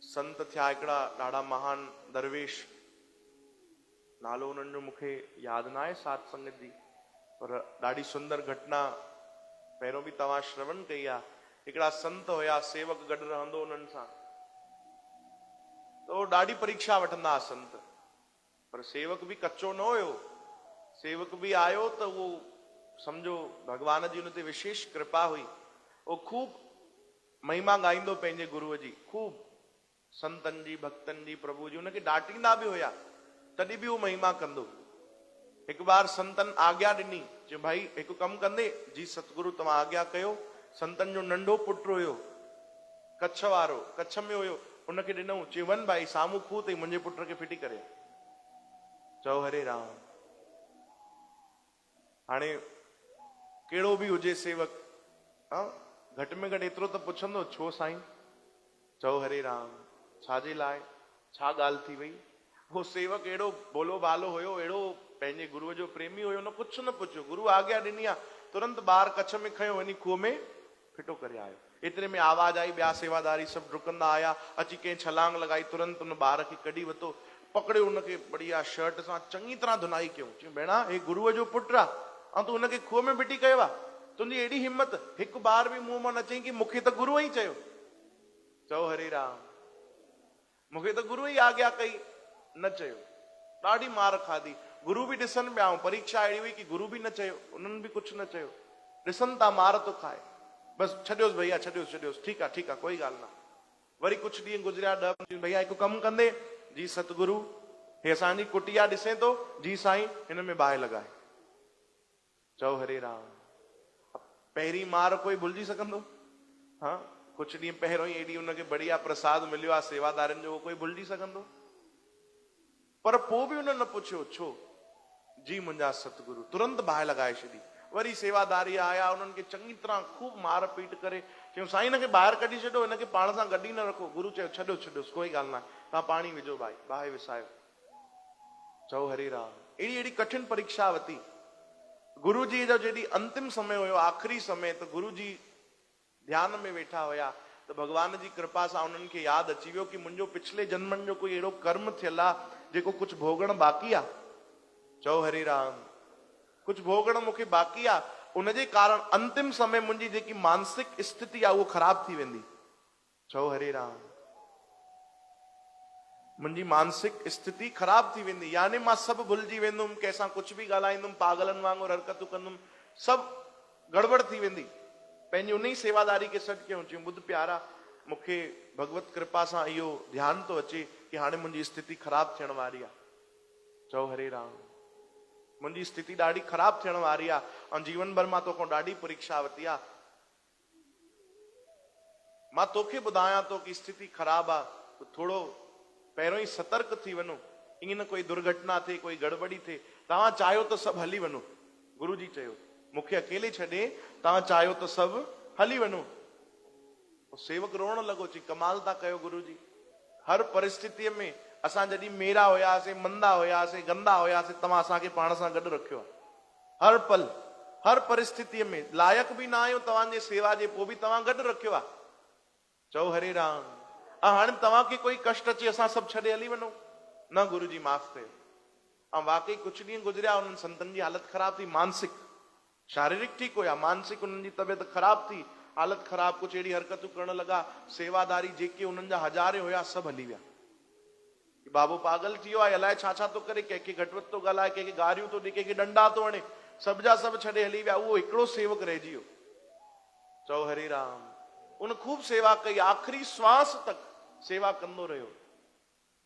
संत थिया हिकिड़ा ॾाढा महान दरवेश, नालो उन्हनि जो मूंखे यादि न आहे साध संगत जी, पर ॾाढी सुंदर घटना पहिरियों बि तव्हां श्रवण कई आहे। हिकिड़ा संत हुया, सेवक गॾु रहंदो उन्हनि सां, त उहो ॾाढी परीक्षा वठंदा हुआ संत, पर सेवक बि कचो न हुयो, सेवक बि आयो त उहो सम्झो भगवान जी हुन ते विशेष कृपा हुई। उहो खूब महिमा ॻाईंदो पंहिंजे गुरूअ जी, खूब संतनि जी भक्तनि जी प्रभु जी, हुनखे डांटींदा बि हुया तॾहिं बि उहो महिमा कंदो। हिकु बार संतनि आज्ञा ॾिनी, चयो भाई हिकु कमु कंदे, जी सतगुरु तव्हां आज्ञा कयो। संतनि जो नंढो पुटु हुयो कच्छ वारो, कच्छ में हुयो, उनखे ॾिनऊं, चयो वञ भाई साम्हूं खूह अथई, मुंहिंजे पुट खे फिटी करे। चओ हरे राम। हाणे कहिड़ो बि हुजे सेवक, घटि में घटि एतिरो त पुछंदो, छो साईं? चओ हरे राम। छाजे लाइ? छा ॻाल्हि थी वई? वो सेवक अहिड़ो भोलो भालो हुयो, अहिड़ो पंहिंजे गुरूअ जो प्रेमी हुयो, न कुझु न पुछियो, गुरू आज्ञा ॾिनी आहे, तुरंत ॿार कच्छ में खयो, वञी खूह में फिटो करे आयो। एतिरे में आवाज़ आई, ॿिया सेवादारी सभु डुकंदा आया, अची कंहिं छलांग लॻाई, तुरंत उन ॿार खे कढी वरितो, पकड़ियो उनखे बढ़िया शर्ट सां चङी तरह धुनाई कयूं। चयूं भेणा हे गुरूअ जो पुटु आहे, ऐं तूं हुनखे खूह में फिटी कयो आहे, तुंहिंजी एॾी हिम्मत, हिकु बार बि मुंहं मां न चई कि मूंखे त गुरूअ ई चयो। चओ हरे राम। मूंखे त गुरूअ ई आज्ञा कई, न चयो, ॾाढी मार खाधी। गुरू बि ॾिसनि पिया, परीक्षा अहिड़ी हुई कि गुरू बि न चयो, उन्हनि बि कुझु न चयो, ॾिसनि था मार थो खाए, बसि छॾियोसि भैया, छॾियोसि, ठीकु आहे कोई ॻाल्हि न। वरी कुझु ॾींहं गुज़रिया, 10 भैया हिकु कमु कंदे, जी सतगुरु हे असांजी कुटिया ॾिसे थो, जी साईं हिन में बाहि लॻाए। चओ हरे राम। पहिरीं मार कोई भुलिजी सघंदो? हा, कुझु ॾींहं पहिरियों ई एॾी उनखे बढ़िया प्रसाद मिलियो आहे सेवादारनि जो, उहो कोई भुलिजी सघंदो? पर पोइ बि उन न पुछियो, छो? जी मुंहिंजा सतगुरु, तुरंत बाहि लॻाए छॾी। वरी सेवादारी आया, उन्हनि खे चङी तरह खूब मार पीट करे चयूं साईं हिनखे ॿाहिरि कढी छॾियो, हिनखे पाण सां गॾु ई न रखो। गुरू चयो छॾियोसि, कोई ॻाल्हि न आहे, तव्हां पाणी विझो भाई, बाहि विसायो। चओ हरे राम। अहिड़ी कठिन परीक्षा वरिती। गुरू जी जो जॾहिं अंतिम समय हुयो, आख़िरी समय, त गुरू जी ध्यान में वेठा हुया, तो भगवान जी कृपा सां उन्हनि खे यादि अची वियो कि मुंहिंजो पिछले जन्मनि जो कोई अहिड़ो कर्म थियल आहे जेको कुझु भोगण बाक़ी आहे। चओ हरे राम, कुझु भोगण मूंखे बाक़ी आहे, उनजे कारण अंतिम समय मुंहिंजी जेकी मानसिक स्थिति आहे उहो ख़राब थी वेंदी। चओ हरे राम, मुंहिंजी मानसिक स्थिति ख़राब थी वेंदी, यानी मां सभु भुलिजी वेंदुमि, कंहिंसां कुझु बि ॻाल्हाईंदुमि, पागलनि वांगुरु हरकतूं कंदुमि, सभु गड़बड़ थी वेंदी। पंहिंजी उन ई सेवादारी खे सॾु कयूं, चयूं ॿुध प्यारा, मूंखे भगवत कृपा सां इहो ध्यानु थो अचे कि हाणे मुंहिंजी स्थिति ख़राब थियण वारी आहे। चओ हरे राम, मुंहिंजी स्थिति ॾाढी ख़राब थियण वारी आहे ऐं जीवन भर मां तोखां ॾाढी परीक्षा वरिती आहे। मां तोखे ॿुधायां थो कि स्थिति ख़राब आहे, तो थोरो पहिरियों ई सतर्क थी वञो, ईअं न कोई दुर्घटना थिए, कोई गड़बड़ी थिए। तव्हां चाहियो त सभु हली वञो, गुरु जी चयो मूंखे अकेले छॾे, तव्हां चाहियो त सभु हली वञो। सेवक रोअण लॻो, चई कमाल था कयो गुरु जी, हर परिस्थितीअ में असां जॾहिं मेरा हुयासीं, मंदा हुयासीं, गंदा हुयासीं, तव्हां असांखे पाण सां गॾु रखियो आहे। हर पल हर परिस्थितीअ में लाइक़ बि न आहियो तव्हांजे सेवा जे, पोइ बि तव्हां गॾु रखियो आहे। चओ हरे राम, हाणे तव्हांखे कोई कष्ट अचे असां सभु छॾे हली वञो? न गुरु जी माफ़ कयो। ऐं वाकई कुझु ॾींहं गुज़रिया, उन्हनि संतनि जी हालत ख़राब थी, मानसिक, शारीरिक ठीकु हुया, मानसिक उन्हनि जी तबियत ख़राब थी, हालत ख़राब, कुझु अहिड़ी हरकतूं करण लॻा, सेवादारी जेके उन्हनि जा हज़ारे हुया सभु हली विया। बाबो पागल थी वियो आहे, अलाए छा छा थो करे, कंहिंखे घटि वधि थो ॻाल्हाए, कंहिंखे गारियूं थो ॾे, कंहिंखे डंडा थो हणे, सभु जा सभु छॾे हली विया। उहो हिकिड़ो सेवक रहिजी वियो। चओ हरे राम, उन खूब सेवा कई, आख़िरी श्वास तक सेवा कंदो रहियो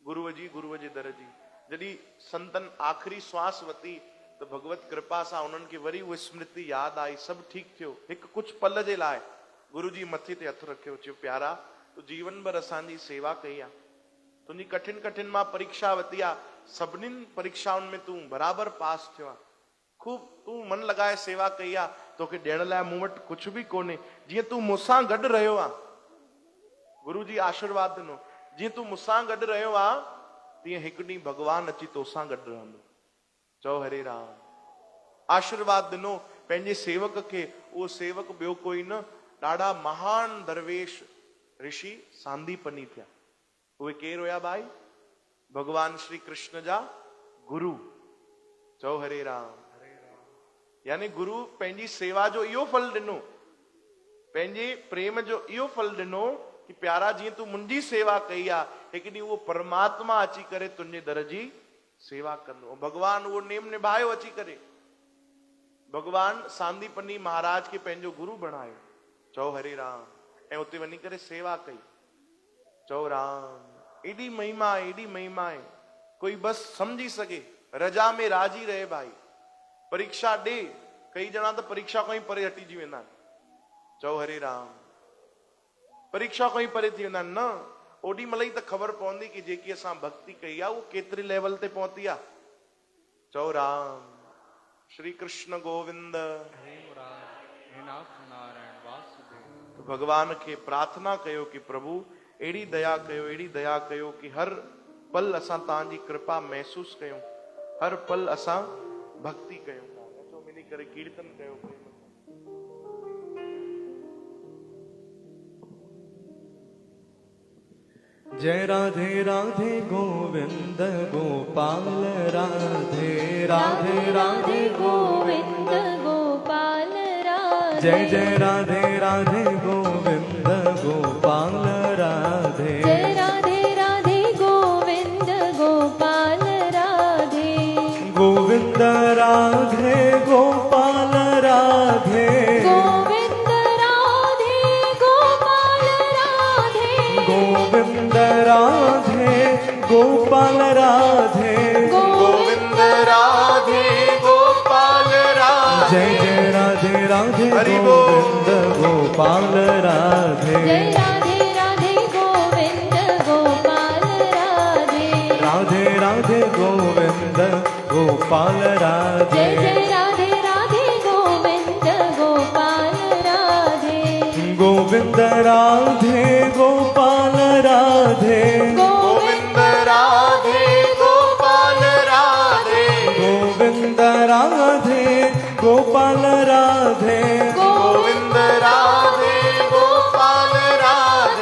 गुरुअ जे दर जी। जॾहिं संतन आख़िरी श्वास वरिती त भगवत कृपा सां उन्हनि खे वरी उहा स्मृति यादि आई, सभु ठीकु थियो। हिकु कुझु पल जे लाइ गुरु जी मथे ते हथु रखियो, चयो प्यारा तूं जीवन भर असांजी सेवा कई आहे, तुंहिंजी कठिन कठिन मां परीक्षा वरिती आहे, सभिनीनि परीक्षाउनि में तूं बराबरि पास थियो आहे, खूब तूं मन लॻाए सेवा कई आहे, तोखे ॾियण लाइ मूं वटि कुझु बि कोन्हे। जीअं तूं मूंसां गॾु रहियो आहे, गुरु जी आशीर्वाद ॾिनो, जीअं तूं मूंसां गॾु रहियो आहे तीअं हिकु ॾींहुं भॻवानु अची तोसां गॾु रहंदो। चओ हरे राम, आशीर्वाद ॾिनो पंहिंजे सेवक खे। उहो सेवक ॿियो कोई न, ॾाढा महान दरवेश ऋषि सांदीपनी थिया। उहे केरु हुया भाई? भगवान श्री कृष्ण जा गुरु। चओ हरे राम। यानी गुरु पंहिंजी सेवा जो इहो फल ॾिनो, पंहिंजे प्रेम जो इहो फल ॾिनो कि प्यारा जीअं तूं मुंहिंजी सेवा कई आहे, हिकु ॾींहुं उहो परमात्मा अची करे तुंहिंजे दर जी सेवा कंदो। भगवान उहो नेम निभायो अची करे। भगवान सांदीपनी महाराज खे पंहिंजो गुरु बणायो। चओ हरे राम। ऐं उते वञी करे सेवा कई। चओ राम, एॾी महिमा, एॾी महिमा आहे, कोई बस समझी सघे, रजा में राजी रहे भाई। परीक्षा ॾे, कई ॼणा त परीक्षा खां ई परे हटिजी वेंदा आहिनि। चओ हरे राम, परीक्षा खां ई परे थी वेंदा आहिनि। न, ओॾी महिल ई त ख़बर पवंदी कि जेकी असां भक्ति कई आहे उहो केतिरे लेवल ते पहुती आहे। चओ राम। श्री कृष्ण गोविंद। तो भगवान खे प्रार्थना कयो कि प्रभु अहिड़ी दया कयो, अहिड़ी दया कयो कि हर पल असां तव्हांजी कृपा महसूस कयूं, हर पल असां भक्ति कयूं। अचो मिली करे कीर्तन कयो। जय राधे राधे गोविंद गोपाल राधे राधे राधे गोविंद गोपाल राधे। जय जय राधे राधे गोविंद गोपाल राधे। जय राधे राधे गोविंद गोपाल राधे। गोविंद राधे गोपाल राधे। गोविंद राधे गोपाल राधे। गोविंद राधे गोपाल राधे। गोविंद राधे गोपाल राधे। जय जय राधे राधे गोविंद गोपाल राधे। जय राधे राधे गोविंद गोपाल राधे। राधे राधे गोविंद गोपाल राधे। जय जय राधे राधे गोविंद गोपाल राधे। गोविंद राधे गोपाल राधे। गोविंद राधे गोपाल राधे। गोविंद राधे गोपाल राधे। गोविंद राधे गोपाल राधे।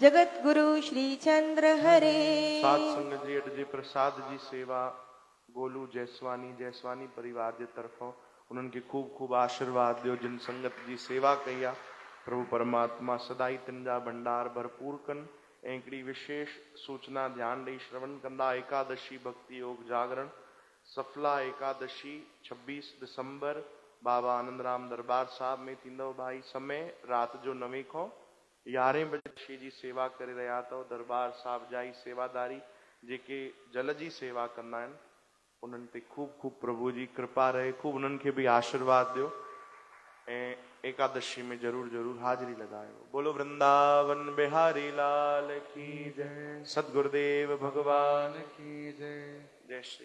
जगत गुरु श्री चंद्र हरे। सात संगत जी अट जी प्रसाद जी सेवा गोलू जैसवानी परिवार जे तरफों उन्हनि खे खूब खूब आशीर्वाद दियो। जिन संगत जी सेवा कई आहे प्रभु परमात्मा सदाई तिन जा भंडार भरपूर कनि। ऐं हिकिड़ी विशेष सूचना ध्यान ॾेई श्रवण कंदा। एकादशी भक्ति योग जागरण सफला एकादशी 26 दिसंबर बाबा आनंद राम दरबार साहब में थींदो। भाई समय रात जो 9 खां 11 बजे ऋषि जी सेवा करे रहिया अथव। दरबार साहब जा ई सेवादारी जेके जल जी सेवा कंदा आहिनि उन्हनि ते खूब खूब प्रभु जी कृपा रहे। खूब उन्हनि खे बि आशीर्वाद ॾियो ऐं एकादशी में जरूर जरूर हाजिरी लगायो। बोलो वृंदावन बिहारी लाल की जय। सतगुरुदेव भगवान की जय। जय श्री